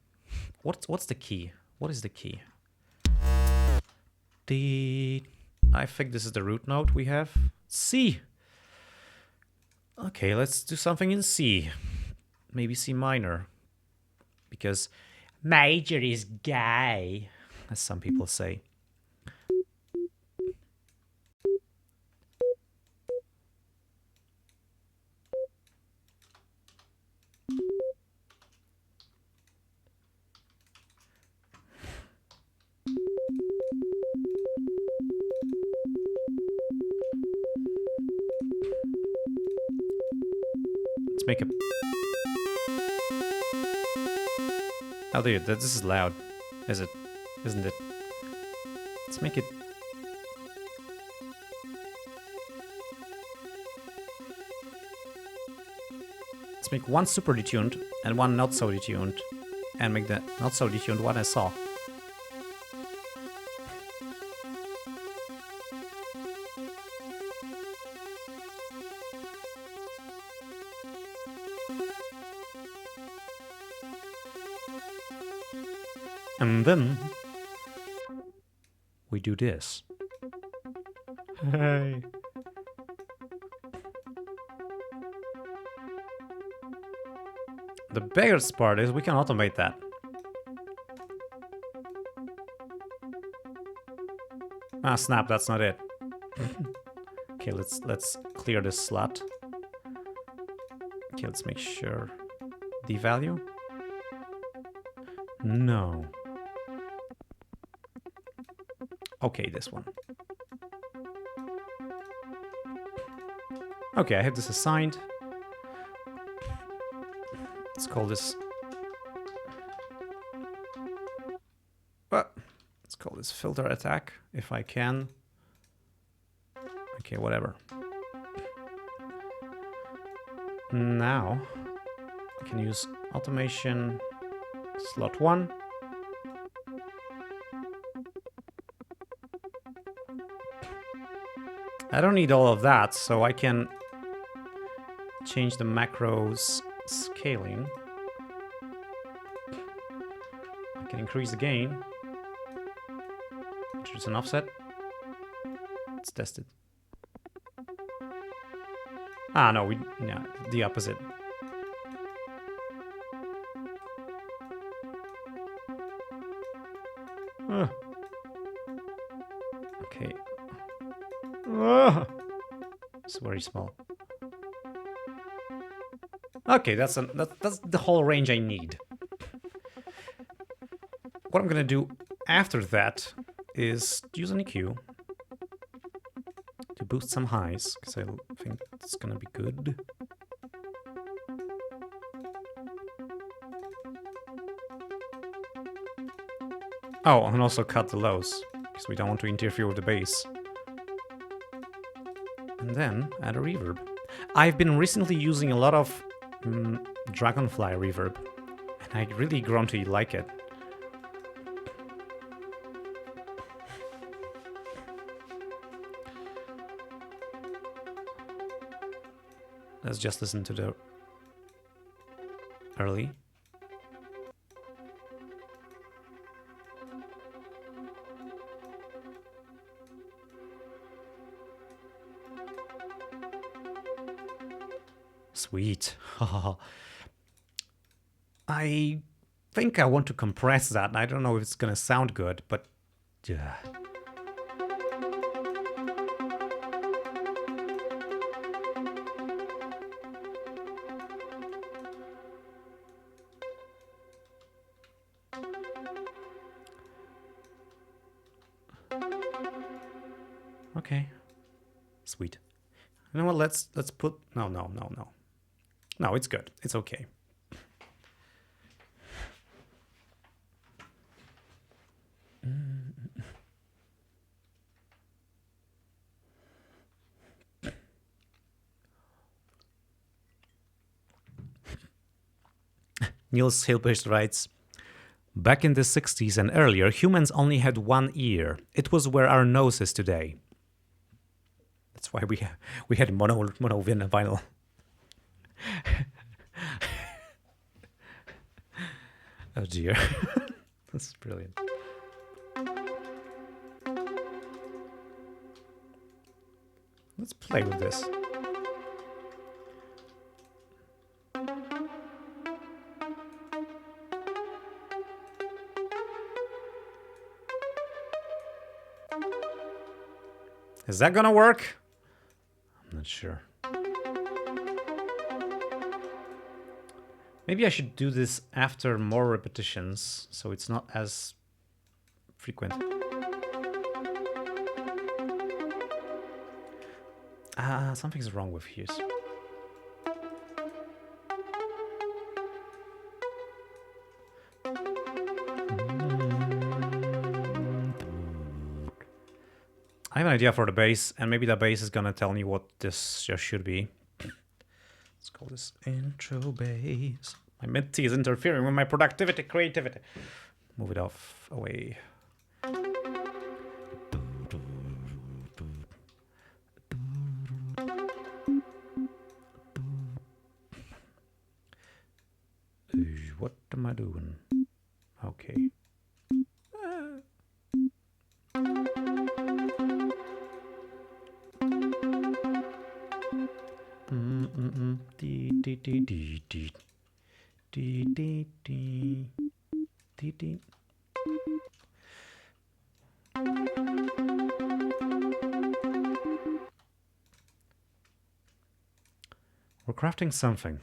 [SPEAKER 1] What's the key? What is the key? I think this is the root note we have. C. Okay, let's do something in C. Maybe C minor, because major is gay. as some people say. Let's make a... Oh, dude, this is loud. Is it? Isn't it? Let's make it... Let's make one super detuned and one not so detuned. And make the not so detuned one I saw. And then we do this. Hey. The biggest part is we can automate that. Ah, snap, that's not it. Okay, let's clear this slot. Okay, let's make sure. Devalue? No. Okay, this one. Okay, I have this assigned. Let's call this... Let's call this filter attack, if I can. Okay, whatever. Now, I can use automation slot 1. I don't need all of that, so I can change the macros scaling. I can increase the gain. Introduce an offset. Let's test it. Ah, no, yeah, the opposite. Okay. It's very small. Okay, that's the whole range I need. What I'm gonna do after that is use an EQ to boost some highs, because I think it's gonna be good. Oh, and also cut the lows, because we don't want to interfere with the bass. And then add a reverb. I've been recently using a lot of Dragonfly reverb, and I really grown to like it. Let's just listen to the early. Sweet. I think I want to compress that. I don't know if it's gonna sound good, but yeah. Okay. Sweet. You know what? Let's put no. No, it's good. It's okay. Niels Hilbert writes, back in the 60s and earlier, humans only had one ear. It was where our nose is today. That's why we had mono vinyl. Oh dear. That's brilliant. Let's play with this. Is that gonna work? I'm not sure. Maybe I should do this after more repetitions, so it's not as frequent. Something's wrong with Hughes. I have an idea for the bass, and maybe the bass is gonna tell me what this just should be. Let's call this intro bass. My MIDI is interfering with my productivity, creativity. Move it off, away. What am I doing? Okay. We're crafting something.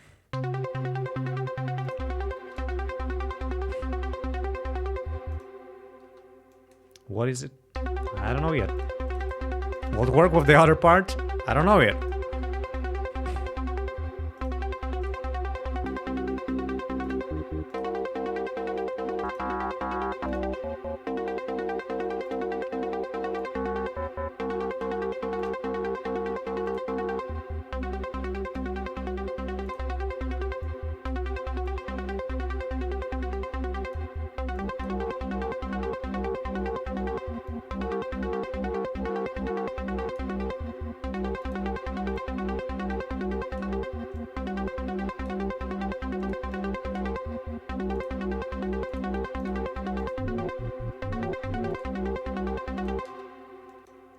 [SPEAKER 1] What is it? I don't know yet. Will it work with the other part? I don't know yet.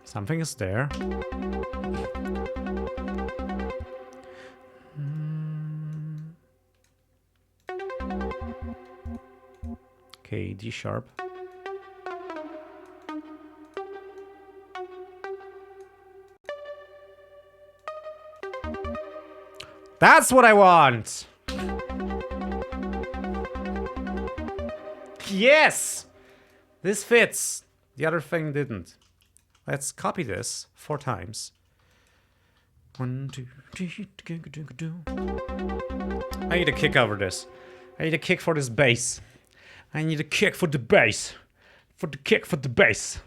[SPEAKER 1] Something is there. Okay, D sharp. That's what I want! Yes! This fits. The other thing didn't. Let's copy this 4 times. 1, 2, 3. I need a kick over this. I need a kick for this bass. I need a kick for the bass. For the kick for the bass.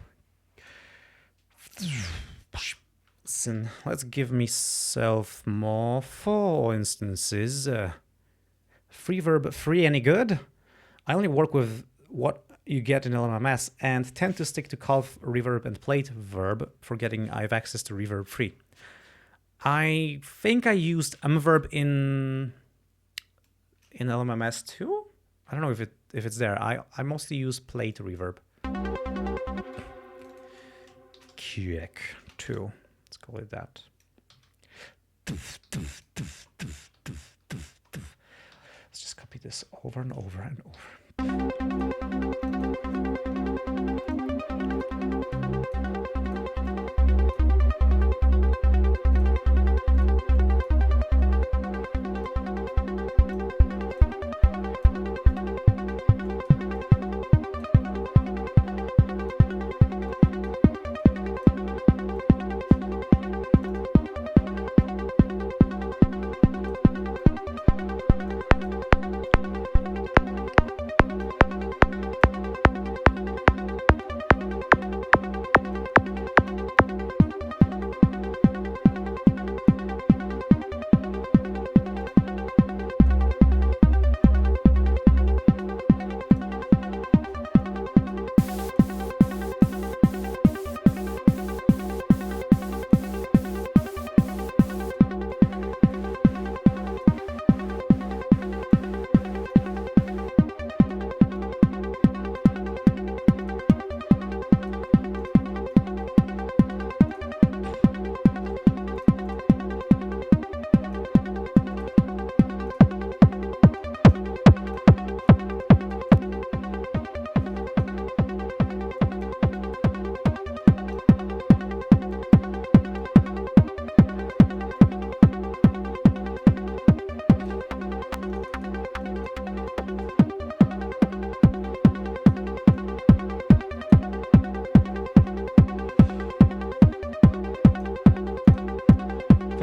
[SPEAKER 1] Listen, let's give myself more 4 instances. Free verb, free any good? I only work with what you get in LMMS and tend to stick to calf, reverb, and plate verb, forgetting I have access to reverb free. I think I used verb in LMMS too. I don't know if it's there. I mostly use plate reverb. Kick 2. Let's call it that. Let's just copy this over and over and over.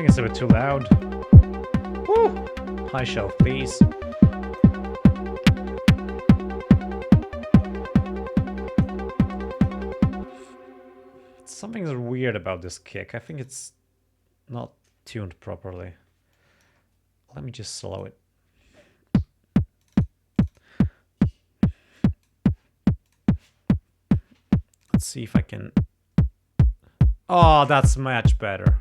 [SPEAKER 1] think it's a bit too loud. Woo! High shelf, please. Something's weird about this kick. I think it's not tuned properly. Let me just slow it. Let's see if I can... Oh, that's much better.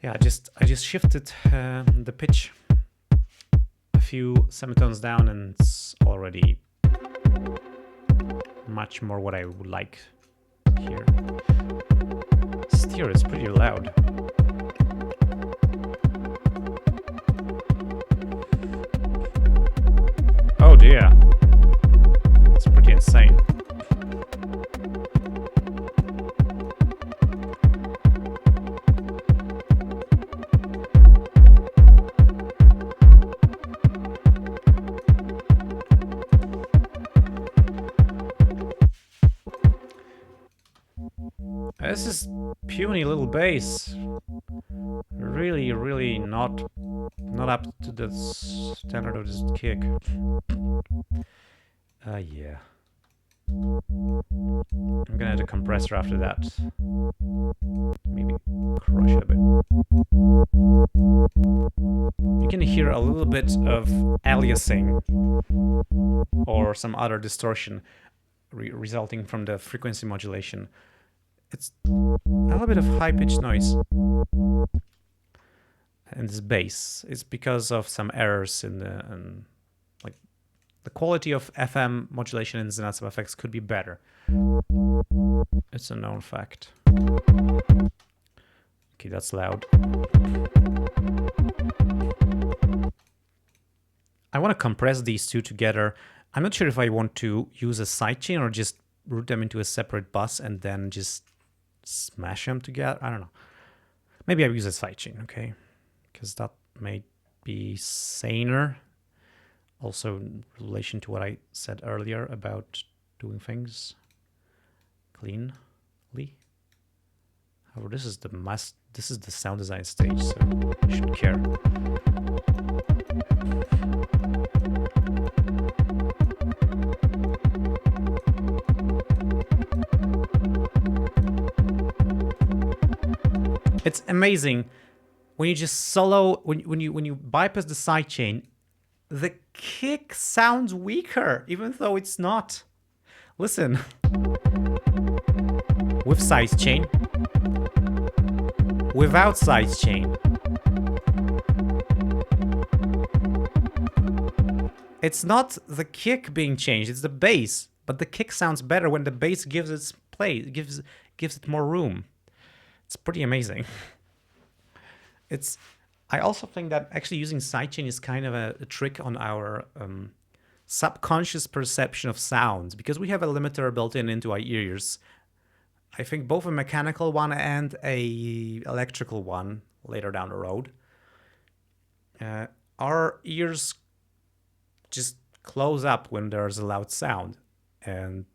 [SPEAKER 1] Yeah, I just shifted the pitch a few semitones down, and it's already much more what I would like here. Steer is pretty loud. Oh dear, it's pretty insane. This is puny little bass. Really, really not up to the standard of this kick. Yeah. I'm gonna add a compressor after that. Maybe crush a bit. You can hear a little bit of aliasing or some other distortion resulting from the frequency modulation. It's a little bit of high-pitched noise. And this bass is because of some errors in the like the quality of FM modulation in Zenatsu FX could be better. It's a known fact. Okay, that's loud. I want to compress these two together. I'm not sure if I want to use a sidechain or just route them into a separate bus and then just smash them together. I don't know. Maybe I'll use a sidechain, okay? Because that may be saner. Also in relation to what I said earlier about doing things cleanly. However, this is the sound design stage, so you should care. It's amazing when you just solo, when you bypass the sidechain, the kick sounds weaker, even though it's not. Listen. With sidechain. Without sidechain. It's not the kick being changed, it's the bass. But the kick sounds better when the bass gives its play, gives it more room. It's pretty amazing. I also think that actually using sidechain is kind of a trick on our subconscious perception of sounds, because we have a limiter built into our ears. I think both a mechanical one and a electrical one later down the road. Our ears just close up when there's a loud sound, and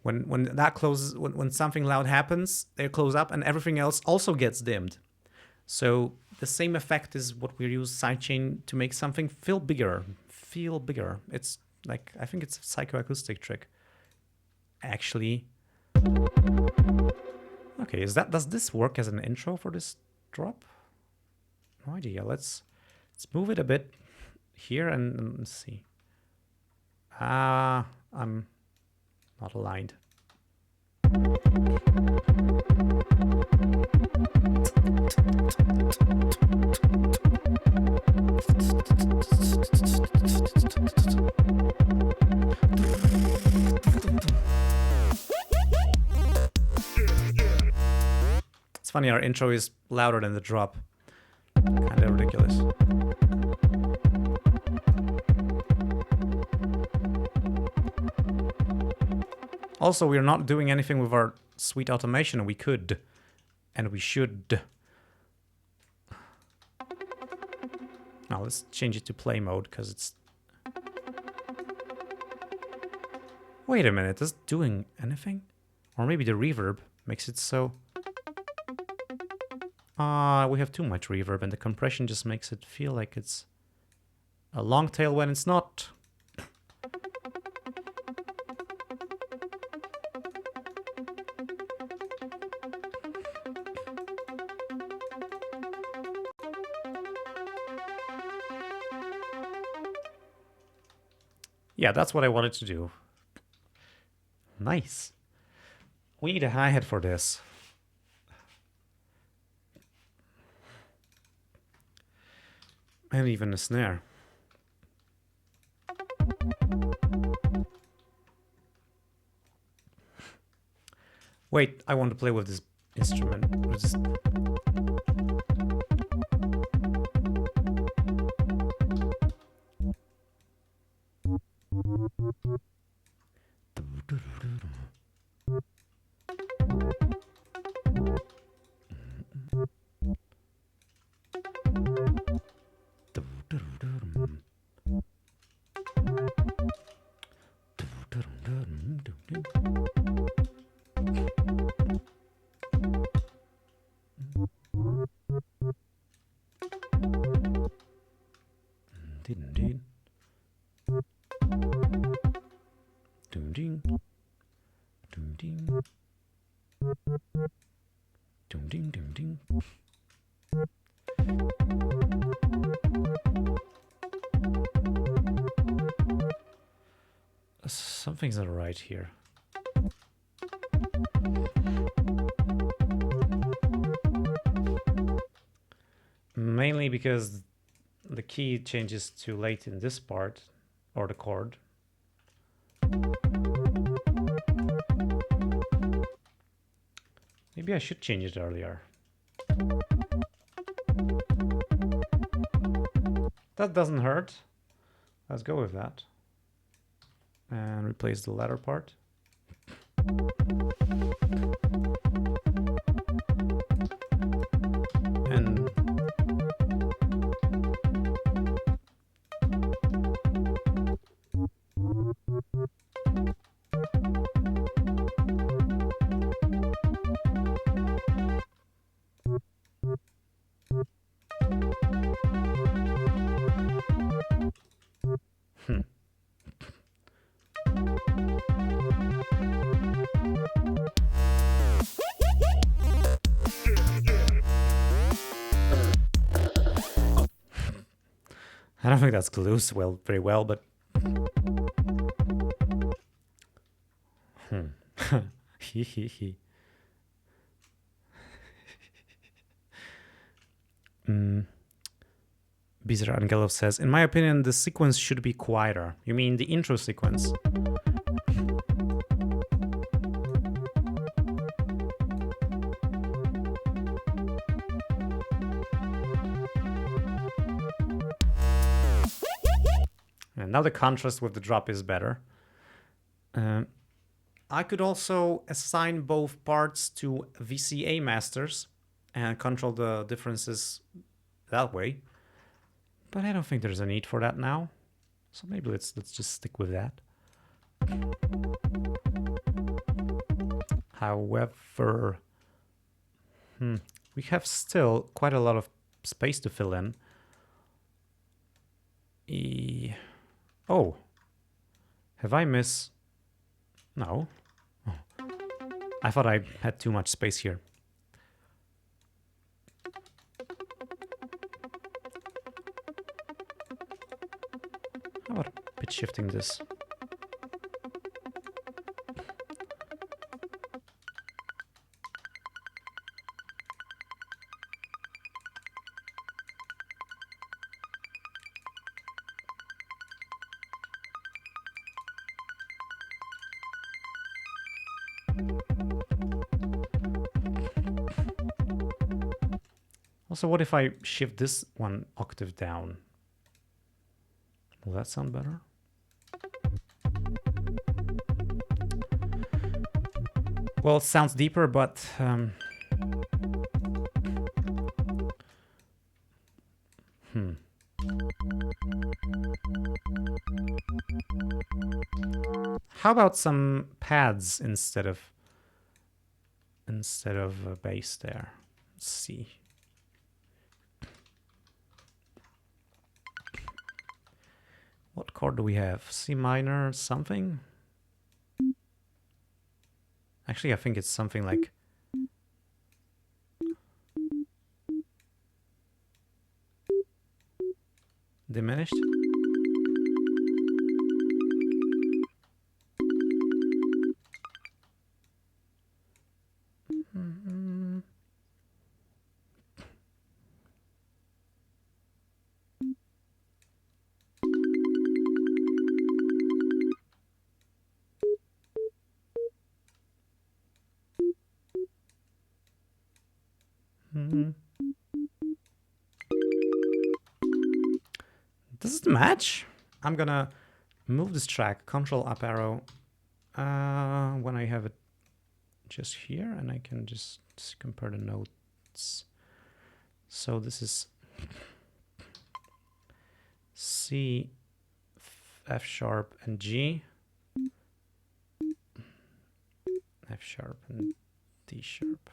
[SPEAKER 1] when that closes, when something loud happens, they close up and everything else also gets dimmed. So the same effect is what we use sidechain to make something feel bigger. It's like, I think it's a psychoacoustic trick. Actually. Okay, does this work as an intro for this drop? No idea. Let's move it a bit here and see. I'm not aligned. It's funny, our intro is louder than the drop. Kind of ridiculous. Also, we're not doing anything with our sweet automation. We could, and we should. Now let's change it to play mode, because it's... Wait a minute, is it doing anything? Or maybe the reverb makes it so... We have too much reverb, and the compression just makes it feel like it's a long tail when it's not. Yeah, that's what I wanted to do. Nice. We need a hi-hat for this. And even a snare. Wait, I want to play with this instrument. Something's not right here. Mainly because the key changes too late in this part, or the chord. Maybe I should change it earlier. That doesn't hurt. Let's go with that. And replace the latter part. And I don't think that's close very well, but Bizar Angelov says, in my opinion, the sequence should be quieter. You mean the intro sequence? And now the contrast with the drop is better. I could also assign both parts to VCA masters and control the differences that way. But I don't think there's a need for that now. So maybe let's just stick with that. However, we have still quite a lot of space to fill in. Oh, have I missed? No. Oh. I thought I had too much space here. How about pitch shifting this? Also, what if I shift this one octave down? Will that sound better? Well, it sounds deeper, but how about some pads instead of bass there? Let's see. What chord do we have? C minor something? Actually, I think it's something like... diminished? Does it match? I'm gonna move this track, Control up arrow, when I have it just here, and I can just compare the notes. So this is C, F sharp, and G. F sharp and D sharp.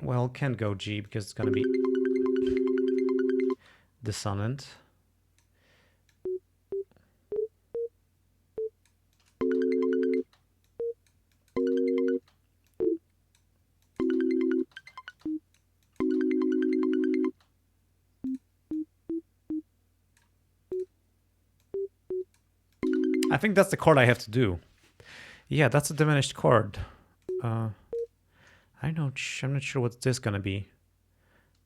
[SPEAKER 1] Well, can't go G because it's gonna be dissonant. I think that's the chord I have to do. Yeah, that's a diminished chord. I'm not sure what this gonna be.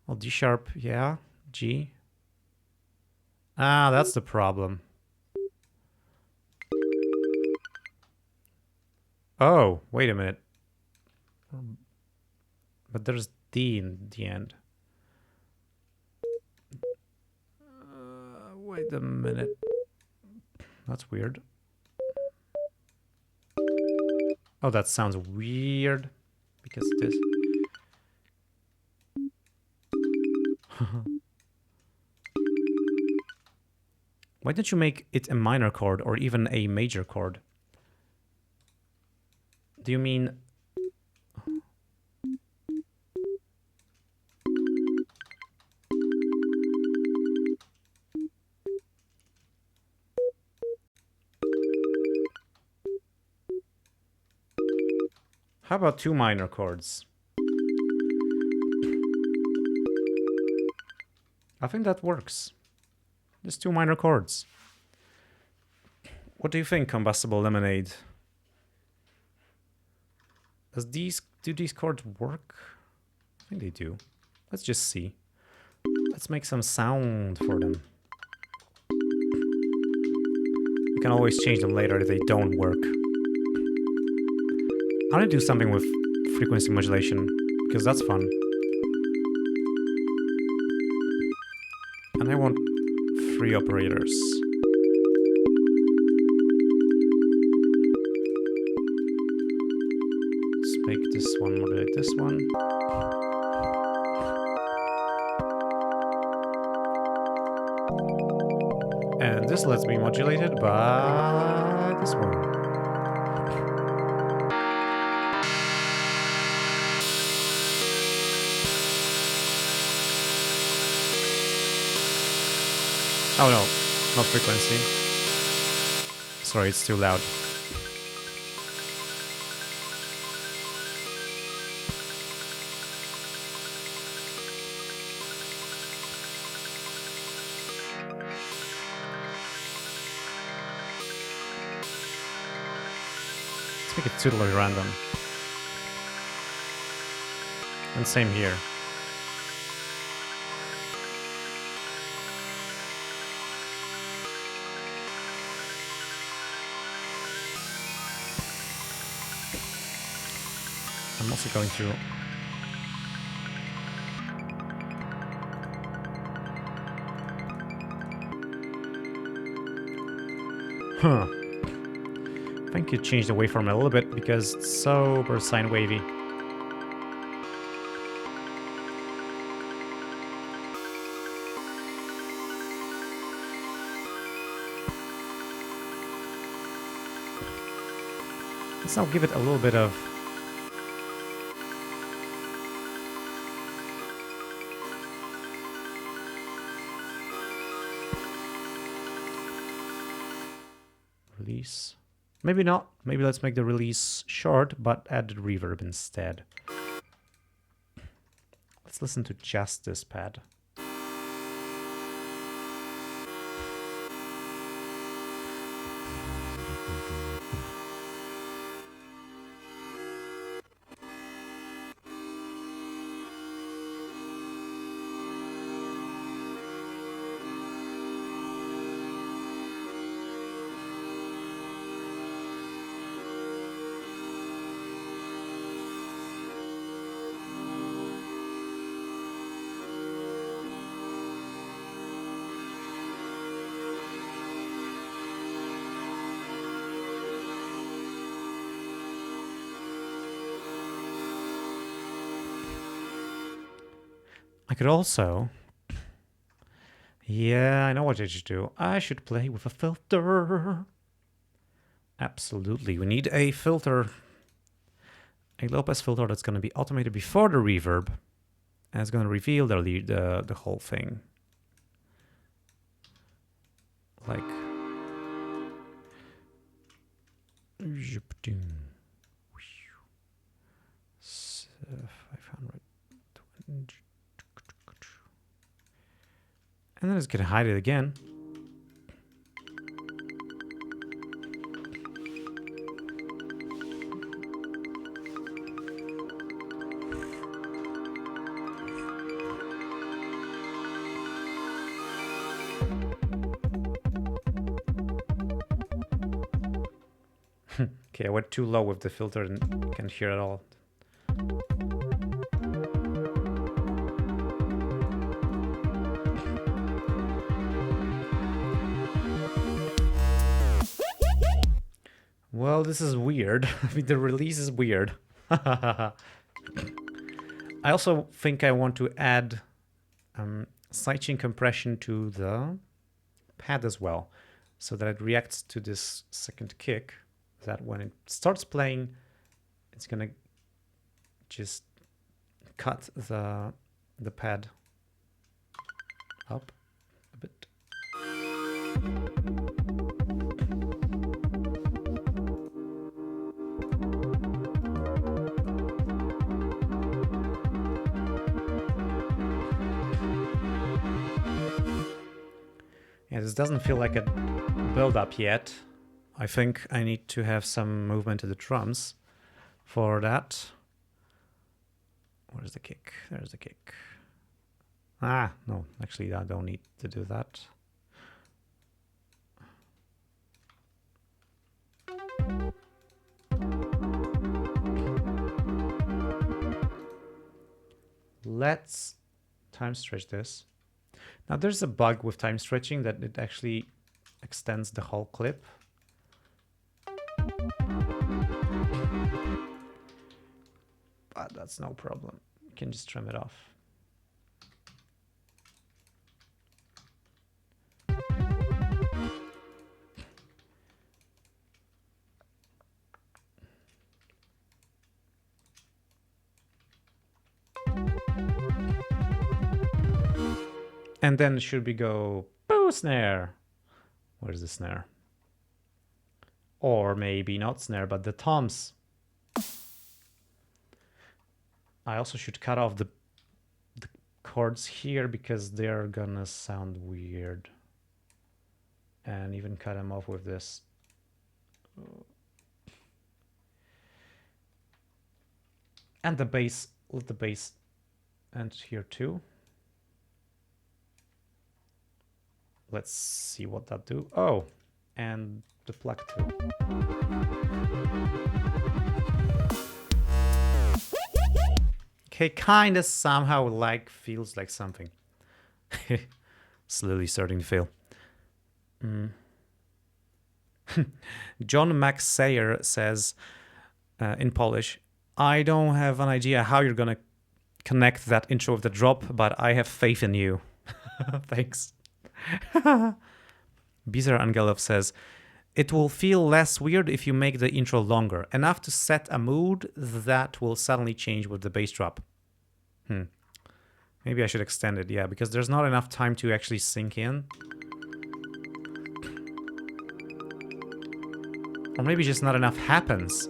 [SPEAKER 1] Well, D sharp, yeah, G. Ah, that's the problem. Oh, wait a minute. But there's D in the end. Wait a minute. That's weird. Oh, that sounds weird. Because this... Why don't you make it a minor chord or even a major chord? Do you mean... How about two minor chords? I think that works. Just two minor chords. What do you think, Combustible Lemonade? Do these chords work? I think they do. Let's just see. Let's make some sound for them. We can always change them later if they don't work. I want to do something with frequency modulation, because that's fun. And I want 3 operators. Let's make this one modulate this one. And this lets me modulated by this one. Oh no, not frequency. Sorry, it's too loud. Let's make it totally random. And same here. I'm also going through. Huh. I think you changed the waveform a little bit because it's super sine wavy. Let's now give it a little bit of... release. Maybe not. Maybe let's make the release short, but add the reverb instead. Let's listen to just this pad. I could also... Yeah, I know what I should do. I should play with a filter. Absolutely. We need a filter. A low-pass filter that's going to be automated before the reverb. And it's going to reveal the whole thing. Like... 500. And then it's going to hide it again. Okay, I went too low with the filter and can't hear it all. Well, this is weird. I mean, the release is weird. I also think I want to add sidechain compression to the pad as well, so that it reacts to this second kick, that when it starts playing, it's gonna just cut the pad up a bit. Yeah, this doesn't feel like a build-up yet. I think I need to have some movement to the drums for that. Where's the kick? There's the kick. Ah, no, actually I don't need to do that. Let's time stretch this. Now there's a bug with time stretching that it actually extends the whole clip. But that's no problem. You can just trim it off. And then should we go boo snare? Where's the snare? Or maybe not snare, but the toms. I also should cut off the chords here because they're gonna sound weird. And even cut them off with this. And the bass, let the bass end here too. Let's see what that do. Oh, and the pluck too. Okay, kind of somehow like feels like something. Slowly starting to feel. John Max Sayer says in Polish, I don't have an idea how you're gonna connect that intro with the drop, but I have faith in you. Thanks. Bizar Angelov says, it will feel less weird if you make the intro longer, enough to set a mood that will suddenly change with the bass drop. Maybe I should extend it, yeah, because there's not enough time to actually sink in. Or maybe just not enough happens.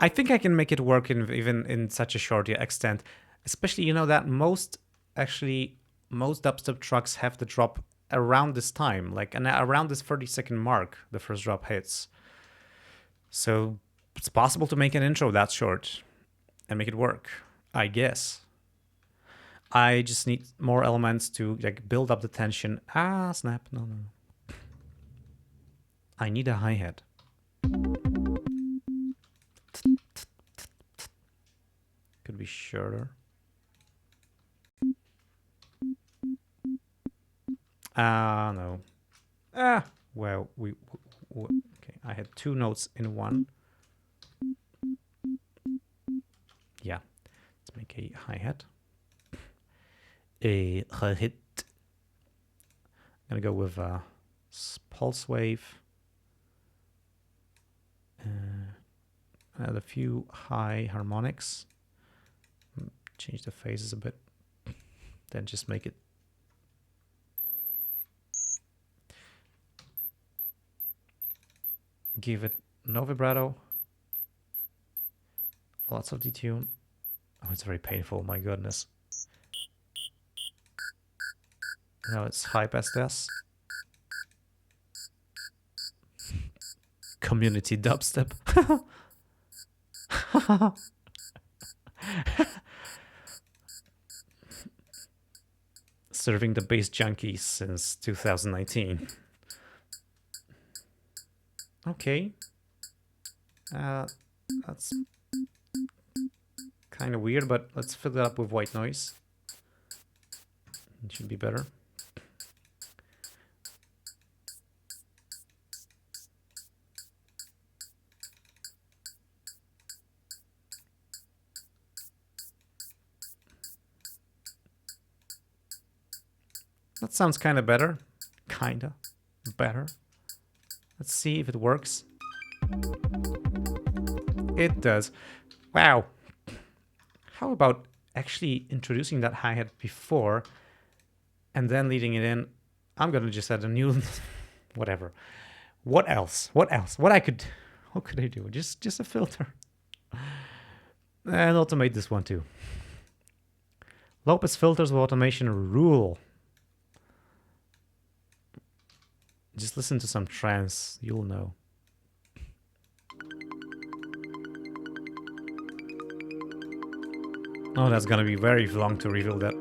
[SPEAKER 1] I think I can make it work even in such a short extent. Especially, you know, that most dubstep trucks have the drop around this time, like around this 30-second mark, the first drop hits. So it's possible to make an intro that short and make it work, I guess. I just need more elements to like build up the tension. Ah, snap. No. I need a hi-hat. Could be shorter. No. Well, okay. I had two notes in one. Yeah. Let's make a hi-hat. A hi-hat. I'm gonna go with a pulse wave. Add a few high harmonics. Change the phases a bit. Then just make it. Give it no vibrato. Lots of detune. Oh, it's very painful, my goodness. Now it's high pass this. Community dubstep. Serving the bass junkies since 2019. Okay. That's kind of weird, but let's fill that up with white noise. It should be better. That sounds kind of better. Kinda better. Let's see if it works. It does. Wow. How about actually introducing that hi-hat before and then leading it in? I'm gonna just add a new whatever. What else? What could I do? Just a filter. And automate this one too. Lopez filters with automation rule. Just listen to some trance, you'll know. Oh, that's gonna be very long to reveal that.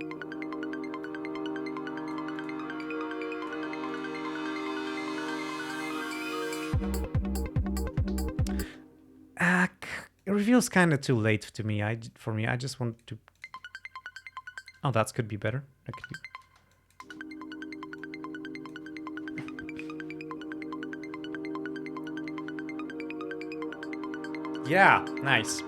[SPEAKER 1] It reveals kind of too late to me. For me, I just want to. Oh, that could be better. That could be... Yeah, nice.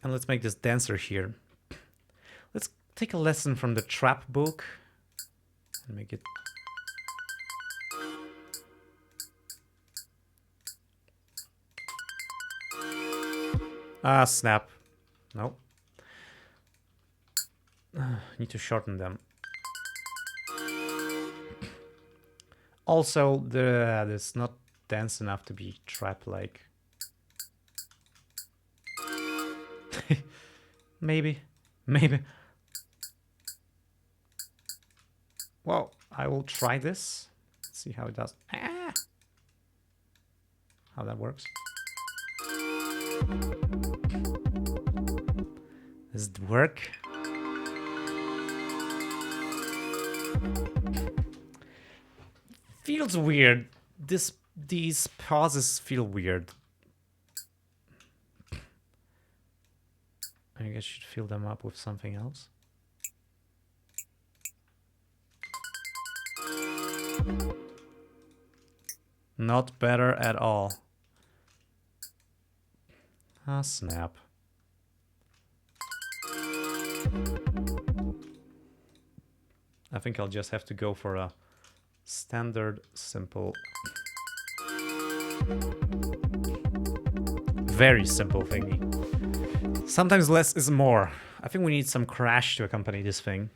[SPEAKER 1] And let's make this denser here. Let's take a lesson from the trap book and make it. Ah, snap. No. Need to shorten them. Also, it's not dense enough to be trap-like. Maybe. Well, I will try this. Let's see how it does. How that works. Does it work? Feels weird. These pauses feel weird. I guess I should fill them up with something else. Not better at all. Ah, snap. I think I'll just have to go for a Standard, simple. Very simple thingy. Sometimes less is more. I think we need some crash to accompany this thing.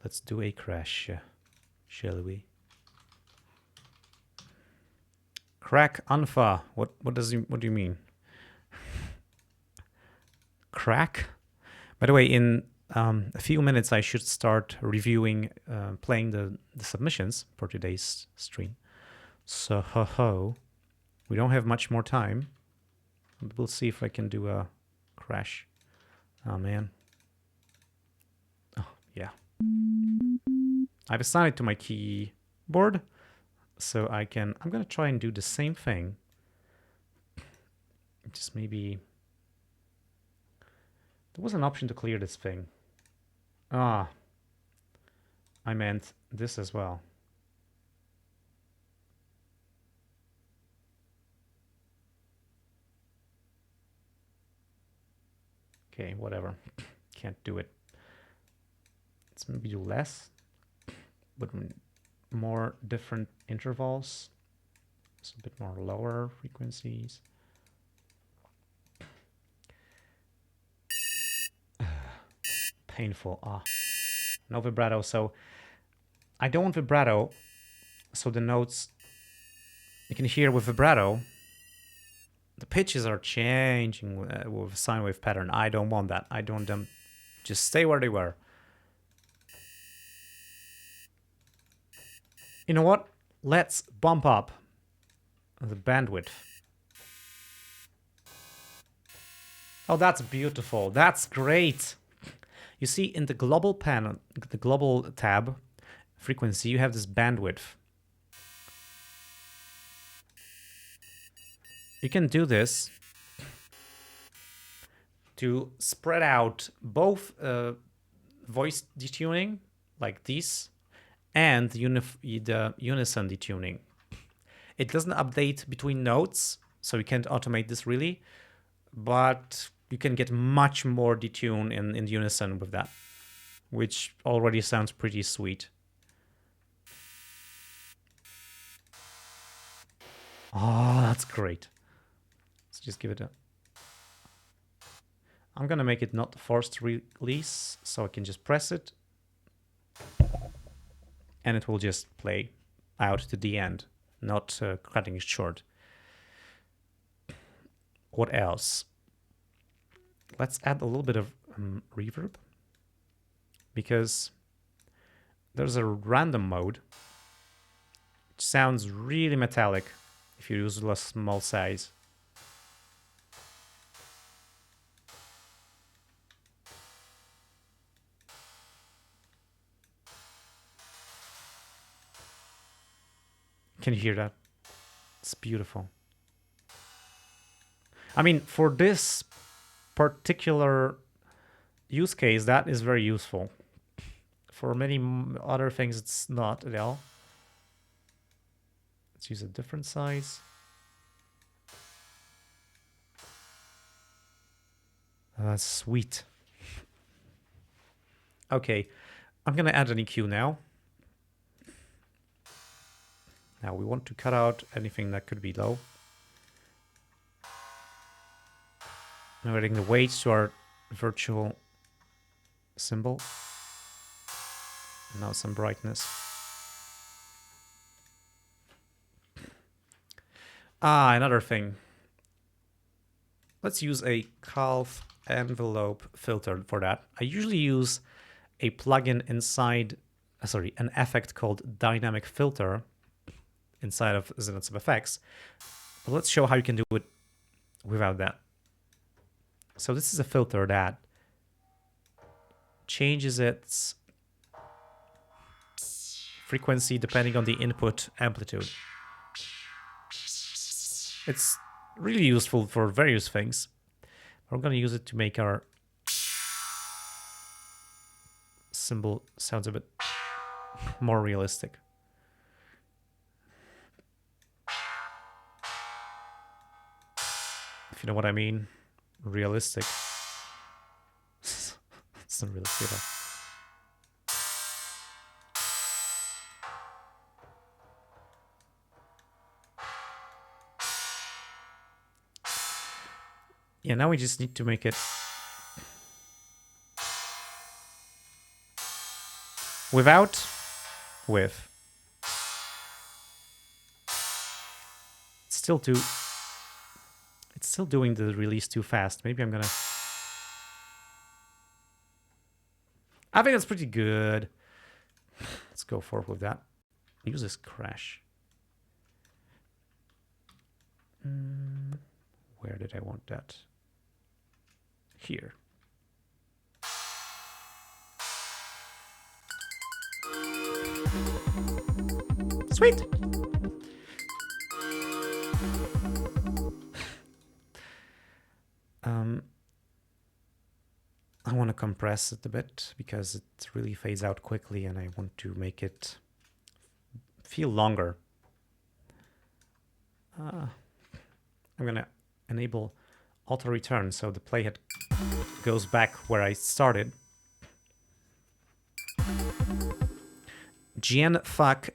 [SPEAKER 1] Let's do a crash, shall we? Crack unfa. What do you mean? Crack? By the way, in a few minutes I should start reviewing, playing the submissions for today's stream. So we don't have much more time. We'll see if I can do a crash. Oh man. Oh yeah. I've assigned it to my keyboard, so I'm gonna try and do the same thing. Just maybe there was an option to clear this thing. Ah, I meant this as well. Okay, whatever. Can't do it. Let's maybe do less, but more different intervals. It's a bit more lower frequencies. Painful. Ah, no vibrato. So I don't want vibrato. So the notes you can hear with vibrato, the pitches are changing with sine wave pattern. I don't want that. I don't want them just stay where they were. You know what? Let's bump up the bandwidth. Oh, that's beautiful. That's great. You see, in the global panel, the global tab, frequency, you have this bandwidth. You can do this to spread out both voice detuning, like this, and the unison detuning. It doesn't update between notes, so you can't automate this really, but you can get much more detune in unison with that, which already sounds pretty sweet. Oh, that's great. Let's just give it a... I'm gonna make it not forced release, so I can just press it, and it will just play out to the end, not cutting it short. What else? Let's add a little bit of reverb, because there's a random mode which sounds really metallic if you use a small size. Can you hear that? It's beautiful. I mean, for this particular use case, that is very useful. For many other things, it's not at all. Let's use a different size. That's sweet. Okay, I'm gonna add an EQ now. Now we want to cut out anything that could be low. Now adding the weight to our virtual symbol. Now some brightness. Ah, another thing. Let's use a calf envelope filter for that. I usually use a plugin inside, an effect called dynamic filter inside of Zenith FX. But let's show how you can do it without that. So this is a filter that changes its frequency depending on the input amplitude. It's really useful for various things. We're going to use it to make our symbol sounds a bit more realistic. If you know what I mean. Realistic. It's not really clear. Yeah, now we just need to make it without with. It's still doing the release too fast. Maybe I'm gonna. I think that's pretty good. Let's go forth with that. Use this crash. Where did I want that? Here. Sweet. I want to compress it a bit because it really fades out quickly and I want to make it feel longer. I'm going to enable auto return so the playhead goes back where I started. GNFuck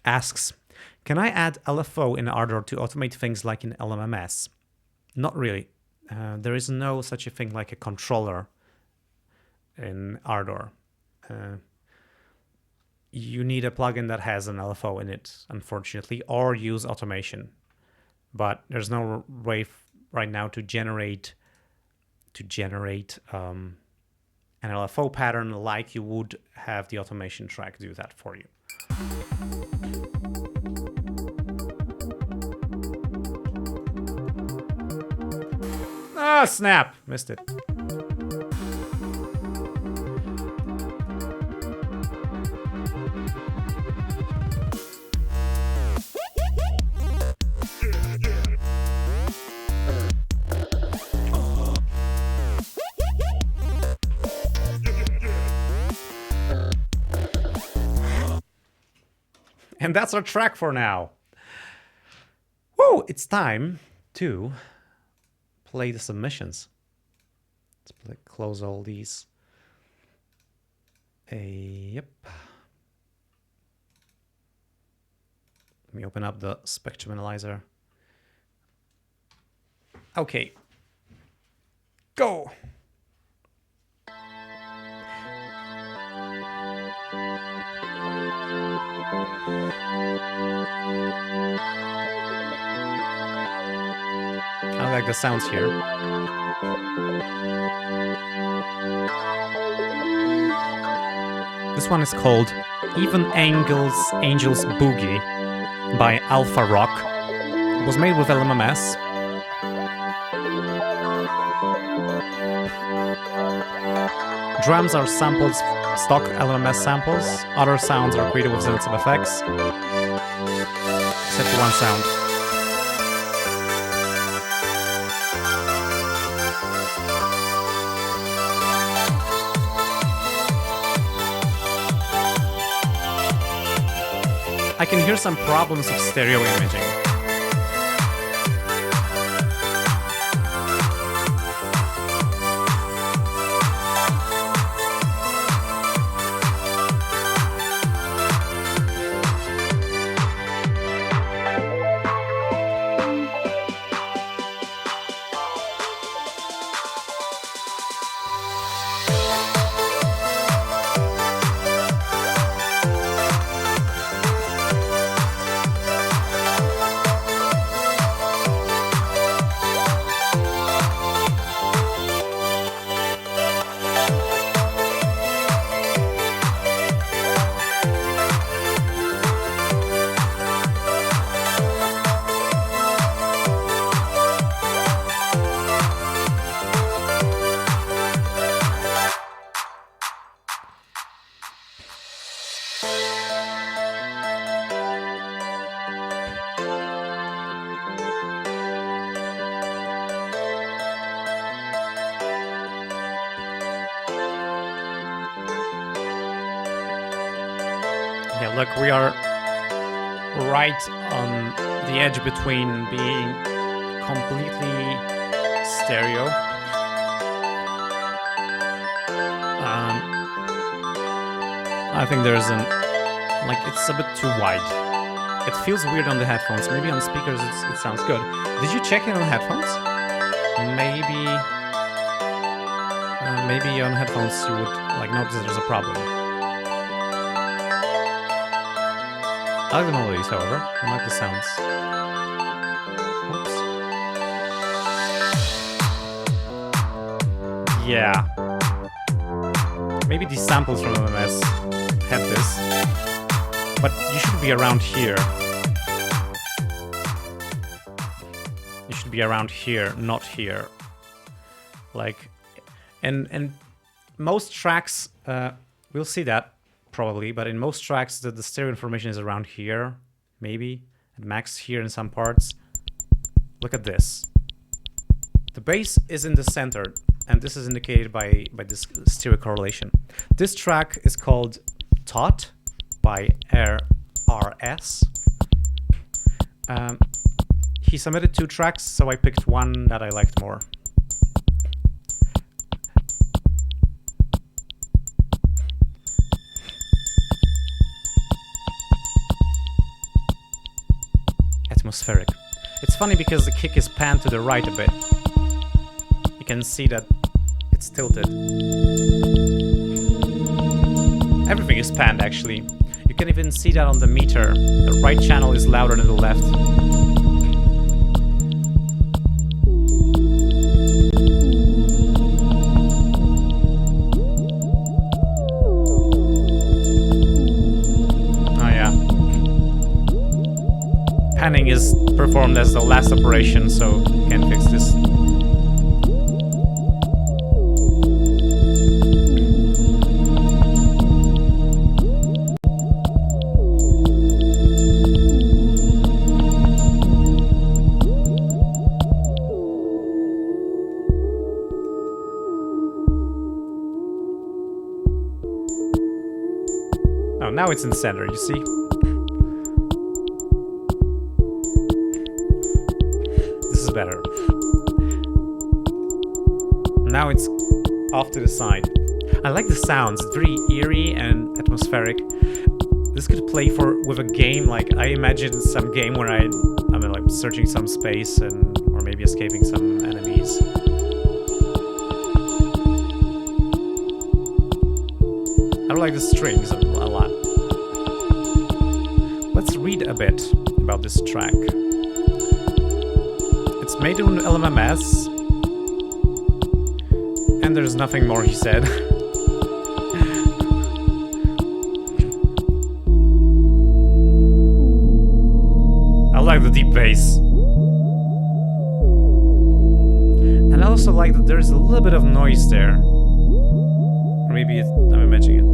[SPEAKER 1] asks, can I add LFO in Ardor to automate things like in LMMS? Not really. There is no such a thing like a controller in Ardor. You need a plugin that has an LFO in it, unfortunately, or use automation. But there's no way right now to generate an LFO pattern like you would have the automation track do that for you. Ah, snap! Missed it. And that's our track for now. Woo! It's time to play the submissions. Let's close all these. Yep. Let me open up the spectrum analyzer. Okay. Go. I like the sounds here. This one is called Even Angels Boogie by Alpha Rock. It was made with LMMS. Drums are sampled, stock LMMS samples. Other sounds are created with Zenith effects. Except for one sound. I can hear some problems of stereo imaging. Yeah, look, we are right on the edge between being completely stereo I think there's it's a bit too wide. It feels weird on the headphones. Maybe on speakers it sounds good. Did you check it on headphones? maybe on headphones you would like notice there's a problem. I like the melodies, however. I like the sounds. Oops. Yeah. Maybe these samples from MMS have this, but you should be around here. You should be around here, not here. Like, and most tracks, we'll see that probably, but in most tracks the stereo information is around here, maybe, and max here in some parts. Look at this. The bass is in the center, and this is indicated by this stereo correlation. This track is called Tot by RS. He submitted 2 tracks, so I picked one that I liked more. Atmospheric. It's funny because the kick is panned to the right a bit. You can see that it's tilted. Everything is panned actually. You can even see that on the meter. The right channel is louder than the left. Panning is performed as the last operation, so you can fix this. Oh, now it's in the center, you see? Better. Now it's off to the side. I like the sounds. It's very eerie and atmospheric. This could play with a game. Like I imagine some game where I'm like searching some space or maybe escaping some enemies. I like the strings a lot. Let's read a bit about this track. It's made in LMMS, and there's nothing more, he said. I like the deep bass. And I also like that there's a little bit of noise there. Or maybe I'm imagining it.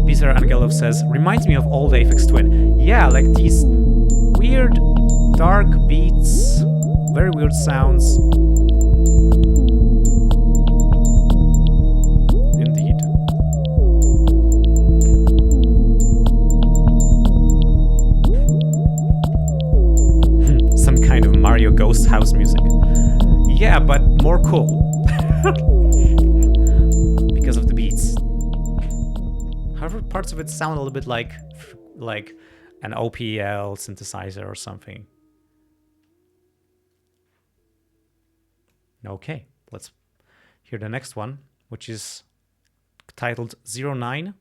[SPEAKER 1] Peter Angelov says, reminds me of old Aphex Twin. Yeah, like these weird, dark beats, very weird sounds. Indeed. Some kind of Mario Ghost house music. Yeah, but more cool. Because of the beats. However, parts of it sound a little bit like an OPL synthesizer or something. Okay, let's hear the next one, which is titled 09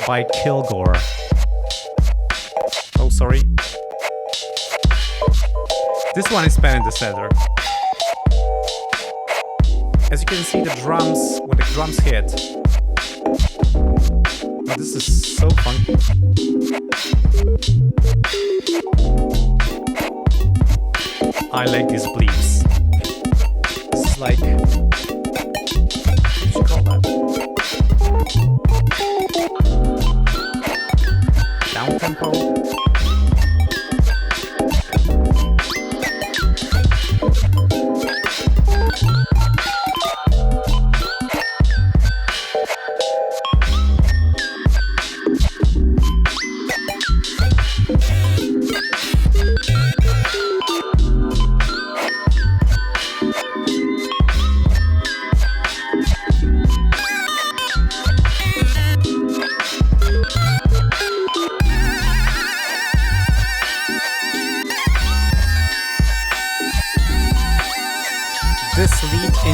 [SPEAKER 1] by Kilgore. Oh, sorry. This one is panned in the center. As you can see, the drums, when the drums hit, this is so funky. I like these bleeps. This is like, what should you call that? Down tempo.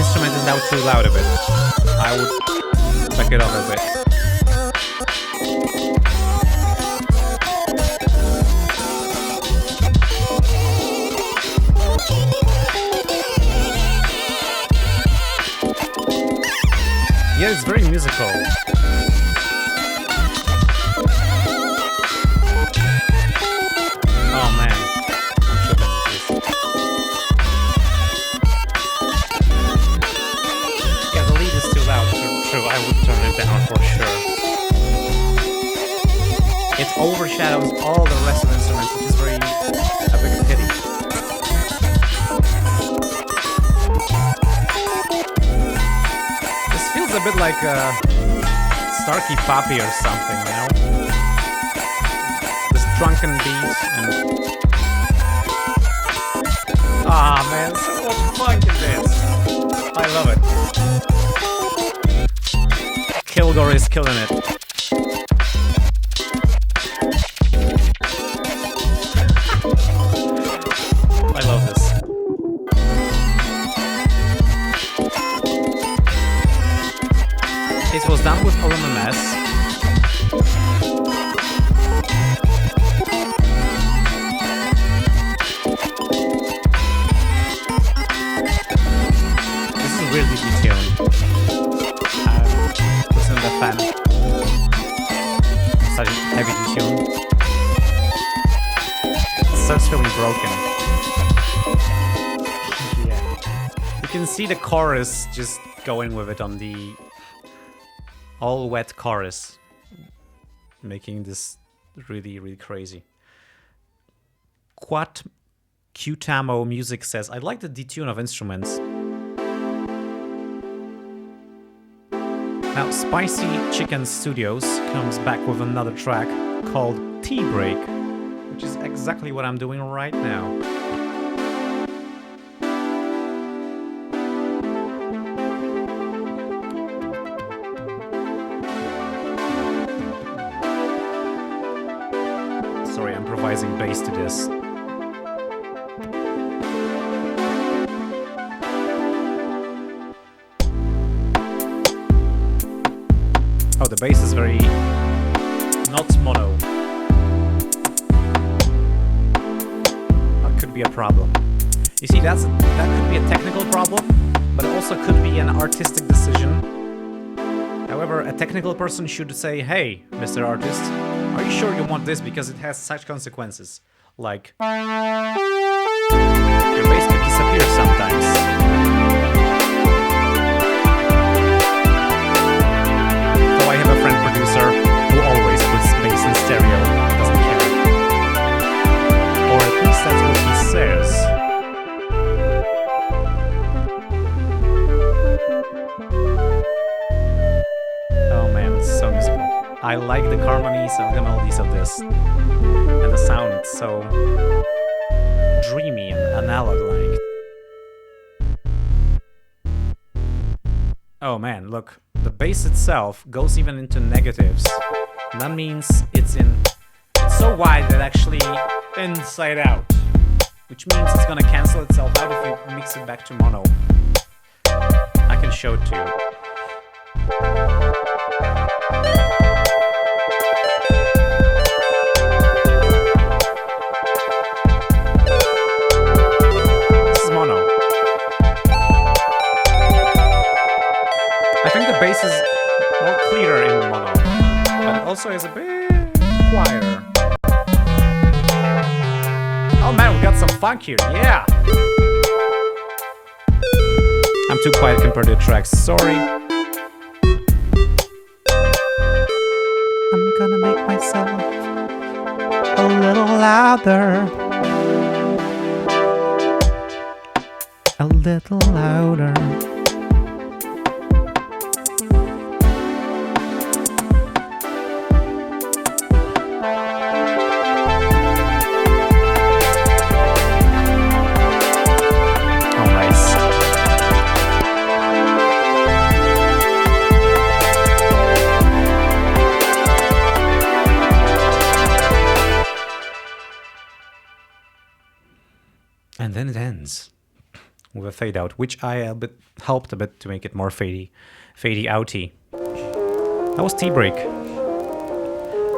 [SPEAKER 1] instrument is now too loud a bit. I would back it up a bit. Yeah, it's very musical. Oh man, I'm tripping with this. Yeah, the lead is too loud. True, I would turn it down for sure. It overshadows all the rest of the instruments, which is very a big pity. Feels a bit like Starkey Poppy or something, you know? This drunken beat and... Ah, man, so much funk in this! I love it. Kilgore is killing it. I love this. It was done with LMMS. This is really detailed. Listen to the fan. Such a heavy detune. It starts feeling broken. Yeah. You can see the chorus just going with it on the all wet chorus, making this really, really crazy. Quat Qtamo Music says, I like the detune of instruments. Now, Spicy Chicken Studios comes back with another track called Tea Break, which is exactly what I'm doing right now. Sorry, I'm improvising bass to this. Oh, the bass is very not mono. That could be a problem. You see, that could be a technical problem, but it also could be an artistic decision. However, a technical person should say, hey, Mr. Artist, are you sure you want this because it has such consequences? Like, your bass could disappear sometimes. So I have a friend producer who always puts bass in stereo, doesn't care. Or at least that's what he says. Oh man, it's so musical. I like the harmonies and the melodies of this. And the sound, it's so dreamy and analog-like. Oh man, look. The bass itself goes even into negatives. And that means it's so wide that actually inside out. Which means it's gonna cancel itself out if you mix it back to mono. I can show it to you. I think the bass is more clearer in mono, but it also is a bit quieter. Oh man, we got some funk here, yeah! I'm too quiet compared to the tracks, sorry. I'm gonna make myself a little louder. A little louder. And then it ends with a fade out, which I helped a bit to make it more fadey outy. That was T-Break.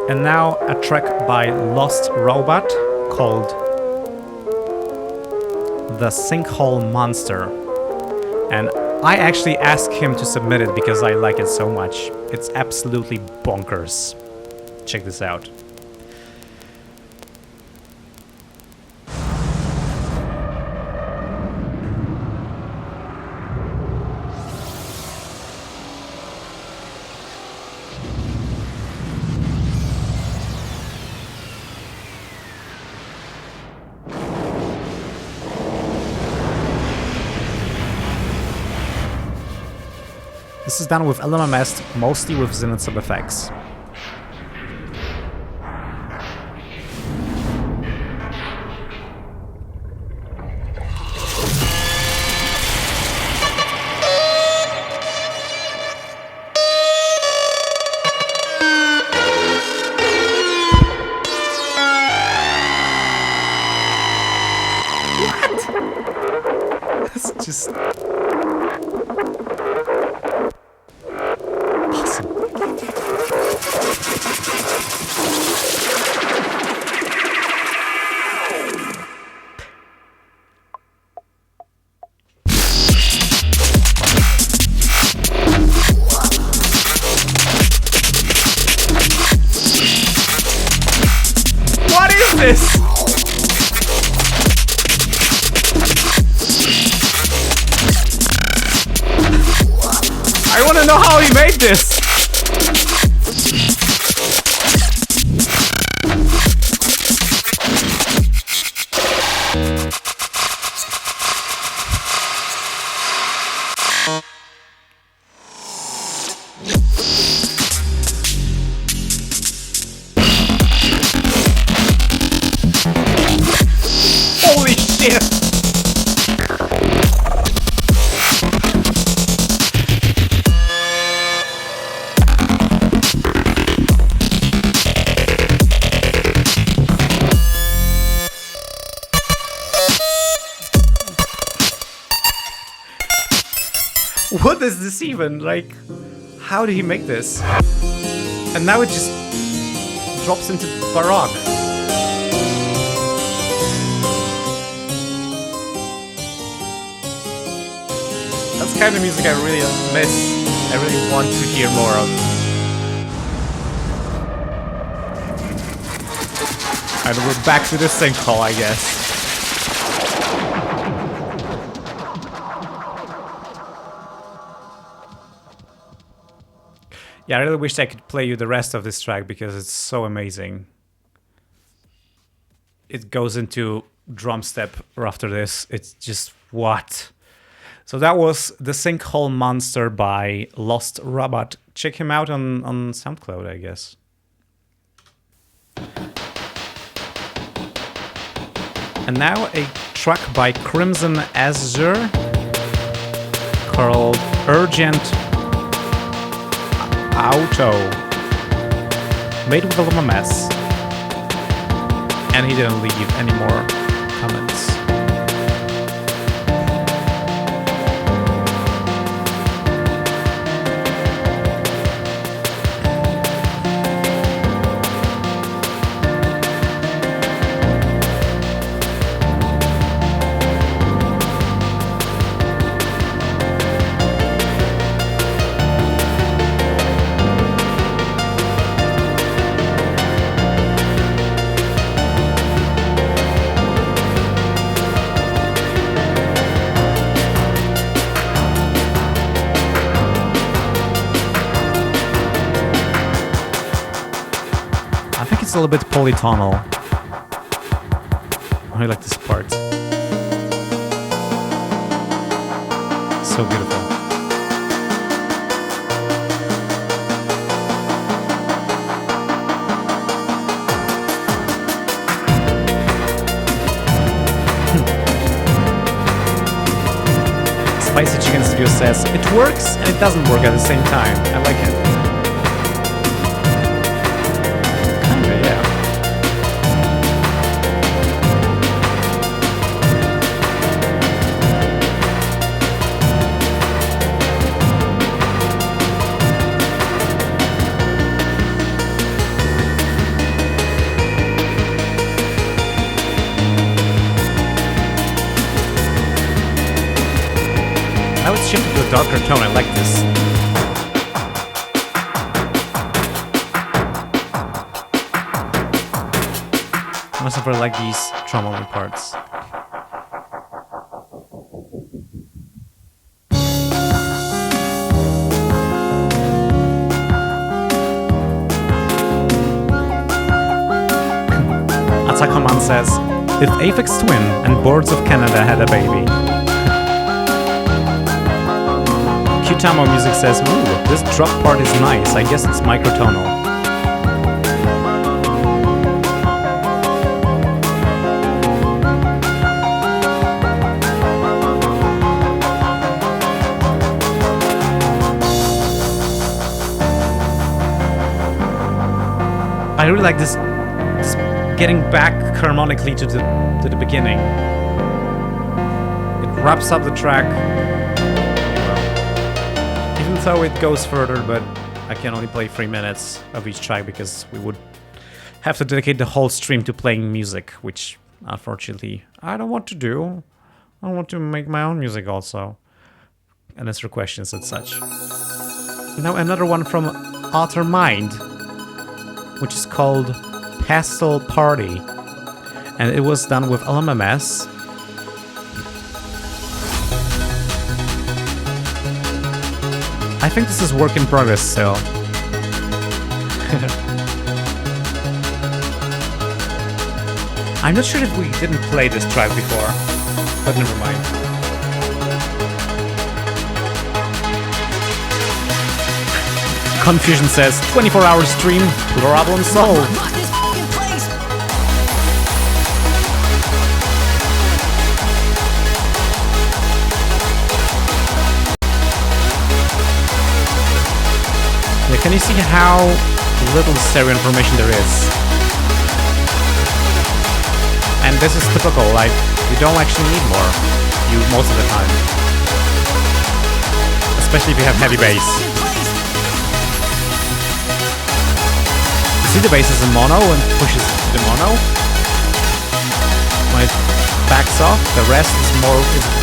[SPEAKER 1] And now a track by Lost Robot called The Sinkhole Monster. And I actually asked him to submit it because I like it so much. It's absolutely bonkers. Check this out. This is done with LMMS, mostly with Zenith sub effects. What? That's just... What is this? I want to know how he made this. Holy shit! What is this even? Like, how did he make this? And now it just drops into Baroque. That's the kind of music I really miss. I really want to hear more of. And we're back to the sinkhole, I guess. Yeah, I really wish I could play you the rest of this track because it's so amazing. It goes into drum step after this. It's just what? So that was The Sinkhole Monster by Lost Robot. Check him out on SoundCloud, I guess. And now a track by Crimson Azure called Urgent Auto, made with a little mess, and he didn't leave any more comments. It's a little bit polytonal. I like this part. So beautiful. Spicy Chicken Studio says, it works and it doesn't work at the same time. I like it. shifted to a darker tone. I like this. I must have really like these tromolo parts. Atakoman says, if Aphex Twin and Boards of Canada had a baby. Qtamo Music says, ooh, this drop part is nice. I guess it's microtonal. I really like this getting back harmonically to the beginning. It wraps up the track, even though it goes further, but I can only play 3 minutes of each track because we would have to dedicate the whole stream to playing music, which unfortunately I don't want to do. I want to make my own music also, and answer questions and such. Now another one from Outer Mind, which is called Pastel Party, and it was done with LMMS. I think this is work in progress still. I'm not sure if we didn't play this track before, but never mind. Confusion says, 24-hour stream, problem solved. Yeah, can you see how little stereo information there is? And this is typical, like, you don't actually need more, most of the time. Especially if you have heavy bass. You see the bass is in mono and pushes to the mono. When it backs off, the rest is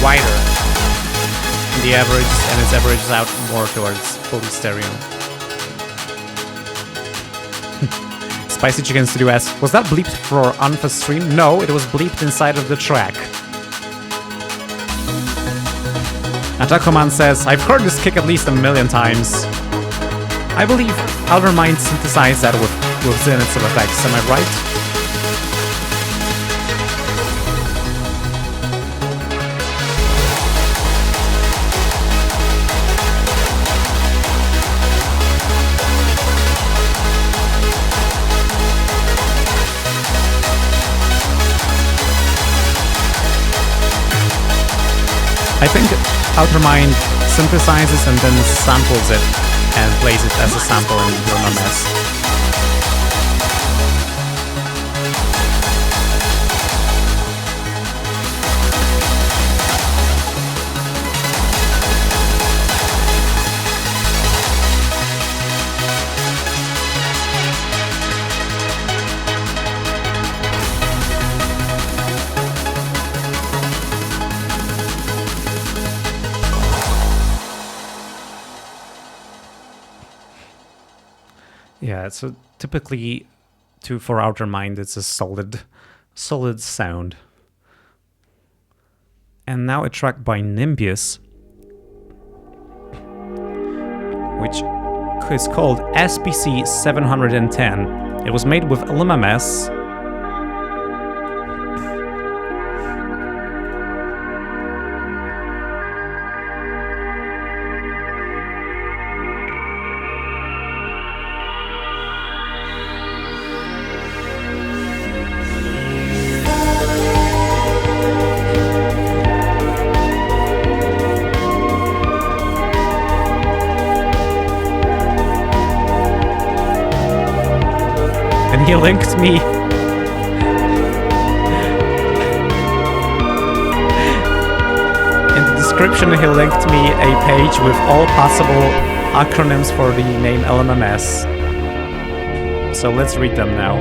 [SPEAKER 1] wider in the average, and it averages out more towards fully stereo. Spicy Chicken Studio asks, was that bleeped for unfa stream? No, it was bleeped inside of the track. Atakoman says, I've heard this kick at least 1,000,000 times. I believe Outer Mind synthesized that within its effects, am I right? I think Outer Mind synthesizes and then samples it and plays it as a sample in LMMS. Yeah, so typically for Outer Mind it's a solid sound. And now a track by Nimbius, which is called SPC 710. It was made with LMMS. He linked me. In the description, he linked me a page with all possible acronyms for the name LMMS. So let's read them now.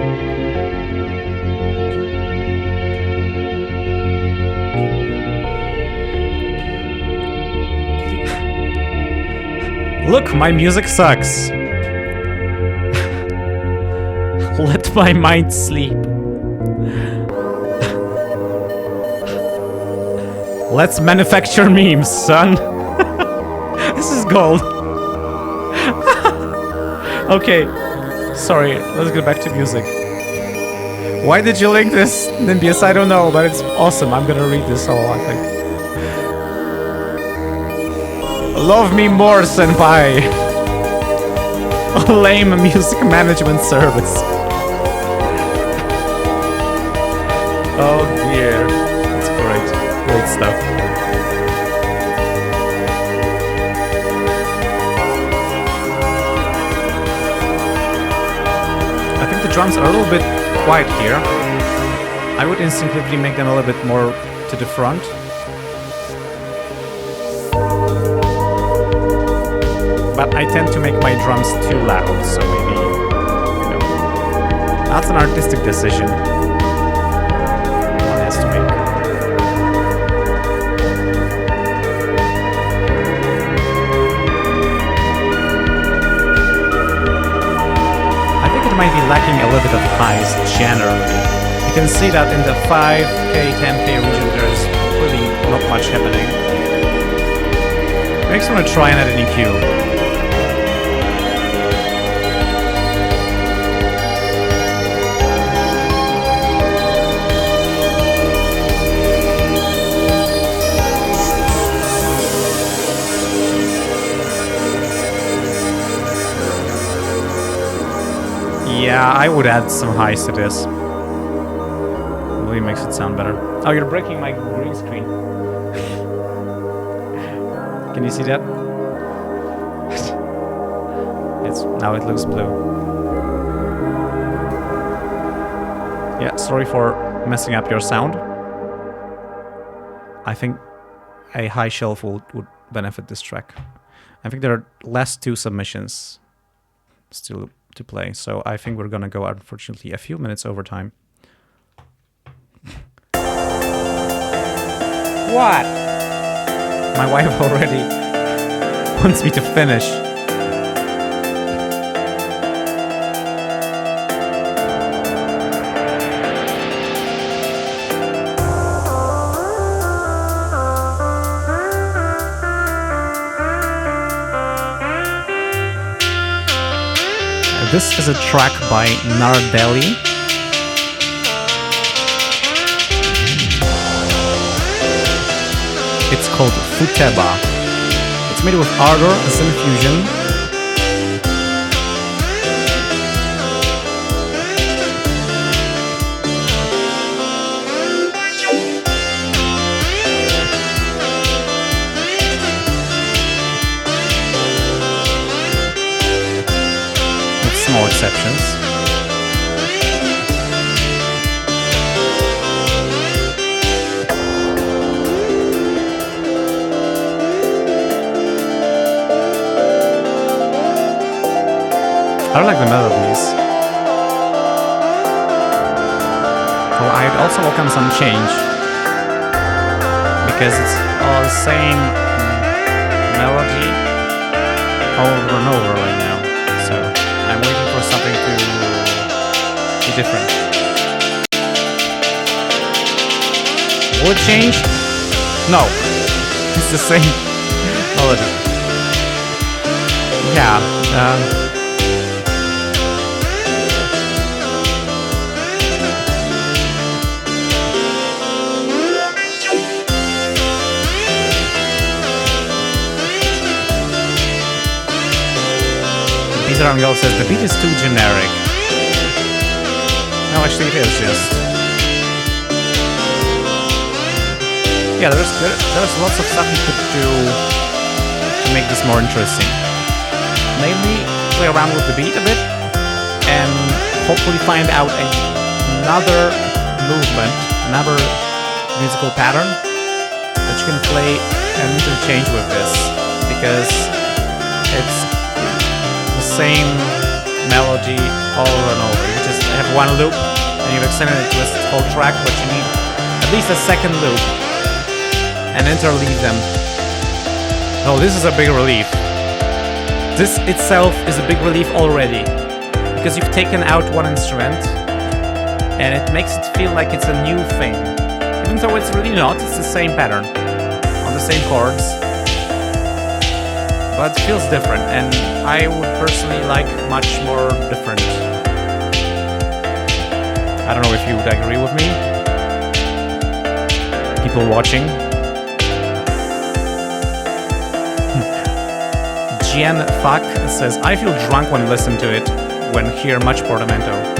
[SPEAKER 1] Look, my music sucks. Let my mind sleep. Let's manufacture memes, son. This is gold. Okay, sorry, let's get back to music. Why did you link this, Nimbius? I don't know, but it's awesome. I'm gonna read this all, I think. Love me more, senpai. A lame music management service. Oh dear, that's great. Great stuff. I think the drums are a little bit quiet here. I would instinctively make them a little bit more to the front. But I tend to make my drums too loud, so maybe, you know, that's an artistic decision one has to make. I think it might be lacking a little bit of highs generally. You can see that in the 5K, 10K region there's really not much happening. Makes me want to try and add an EQ. Yeah, I would add some highs to this. Really makes it sound better. Oh, you're breaking my green screen. Can you see that? Yes, now it looks blue. Yeah, sorry for messing up your sound. I think a high shelf would benefit this track. I think there are last 2 submissions still to play, so I think we're gonna go, unfortunately, a few minutes over time. What? My wife already wants me to finish. This is a track by Nardelli. It's called Futeba. It's made with Ardor and Synfusion. Small exceptions. I like the melodies. Oh, I'd also welcome some change because it's all the same melody over and over right now. So I'm waiting for something to be different. Will it change? No. It's the same melody. Yeah. Peter Angel says the beat is too generic. No, actually it is just. Yeah, there's lots of stuff you could do to make this more interesting. Maybe play around with the beat a bit and hopefully find out another movement, another musical pattern that you can play and interchange with this, because it's the same melody all over and over. You just have one loop and you've extended it to a whole track, but you need at least a second loop and interleave them. Oh, this is a big relief. This itself is a big relief already, because you've taken out one instrument and it makes it feel like it's a new thing. Even though it's really not, it's the same pattern, on the same chords, but it feels different, and I would personally like much more different. I don't know if you would agree with me. People watching. Gian Fuck says, I feel drunk when listen to it, when hear much portamento.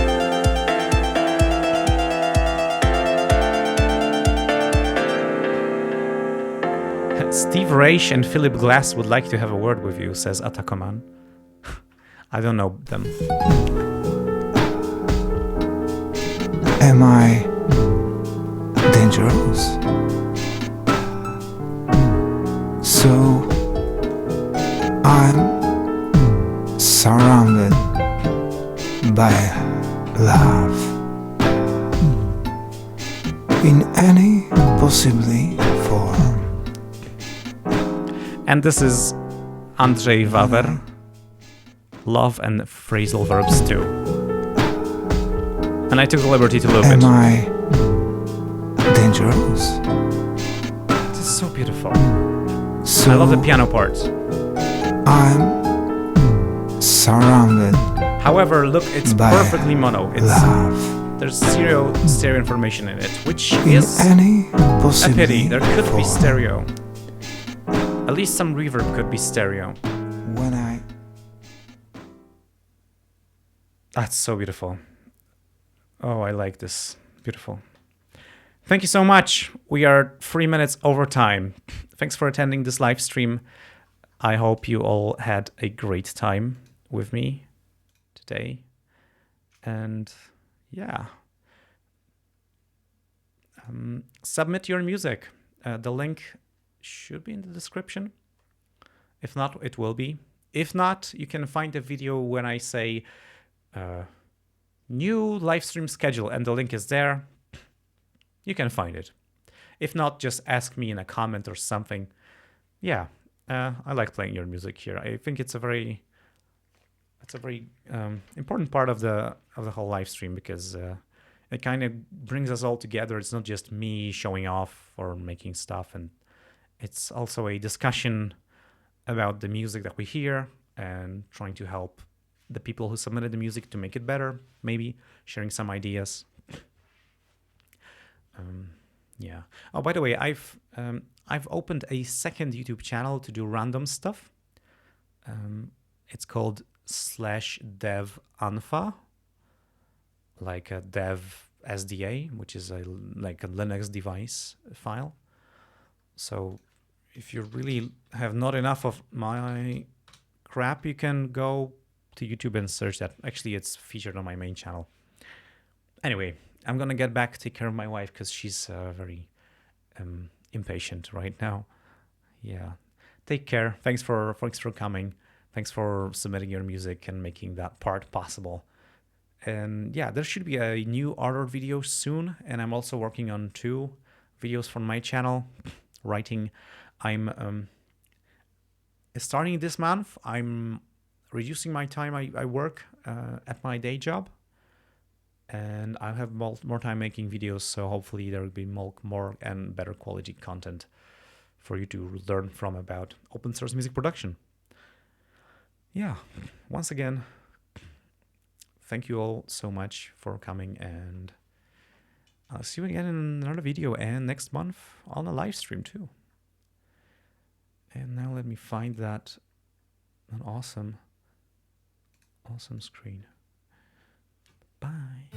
[SPEAKER 1] Steve Raish and Philip Glass would like to have a word with you, says Atakoman. I don't know them.
[SPEAKER 2] Am I dangerous? So I'm surrounded by love in any possibly form.
[SPEAKER 1] And this is Andrzej Wawer. Love and phrasal verbs too. And I took the liberty to loop it.
[SPEAKER 2] Am I dangerous?
[SPEAKER 1] This is so beautiful.
[SPEAKER 2] So
[SPEAKER 1] I love the piano part.
[SPEAKER 2] I'm surrounded.
[SPEAKER 1] However, look, it's
[SPEAKER 2] by
[SPEAKER 1] perfectly mono.
[SPEAKER 2] love.
[SPEAKER 1] There's zero stereo information in it, which
[SPEAKER 2] In
[SPEAKER 1] is
[SPEAKER 2] any
[SPEAKER 1] a
[SPEAKER 2] possibly
[SPEAKER 1] pity. There could be
[SPEAKER 2] form.
[SPEAKER 1] stereo. At least some reverb could be stereo.
[SPEAKER 2] When I
[SPEAKER 1] That's so beautiful. Oh, I like this. Beautiful. Thank you so much. We are 3 minutes over time. Thanks for attending this live stream. I hope you all had a great time with me today. And yeah. Submit your music. The link should be in the description. If not, it will be. If not, you can find a video when I say new live stream schedule, and the link is there. You can find it. If not, just ask me in a comment or something. Yeah, I like playing your music here. I think it's a very important part of the whole live stream, because it kind of brings us all together. It's not just me showing off or making stuff, and it's also a discussion about the music that we hear and trying to help the people who submitted the music to make it better, maybe sharing some ideas. Yeah. Oh, by the way, I've opened a second YouTube channel to do random stuff. It's called /dev unfa, like a dev SDA, which is like a Linux device file. So if you really have not enough of my crap, you can go to YouTube and search that. Actually, it's featured on my main channel. Anyway, I'm gonna get back, take care of my wife, because she's very impatient right now. Yeah, take care. Thanks for coming. Thanks for submitting your music and making that part possible. And yeah, there should be a new order video soon, and I'm also working on 2 videos from my channel. Writing, I'm starting this month. I'm reducing my time I work at my day job, and I'll have more time making videos, so hopefully there will be more and better quality content for you to learn from about open source music production. Yeah, once again, thank you all so much for coming, and I'll see you again in another video, and next month on a live stream too. And now let me find that an awesome screen. Bye.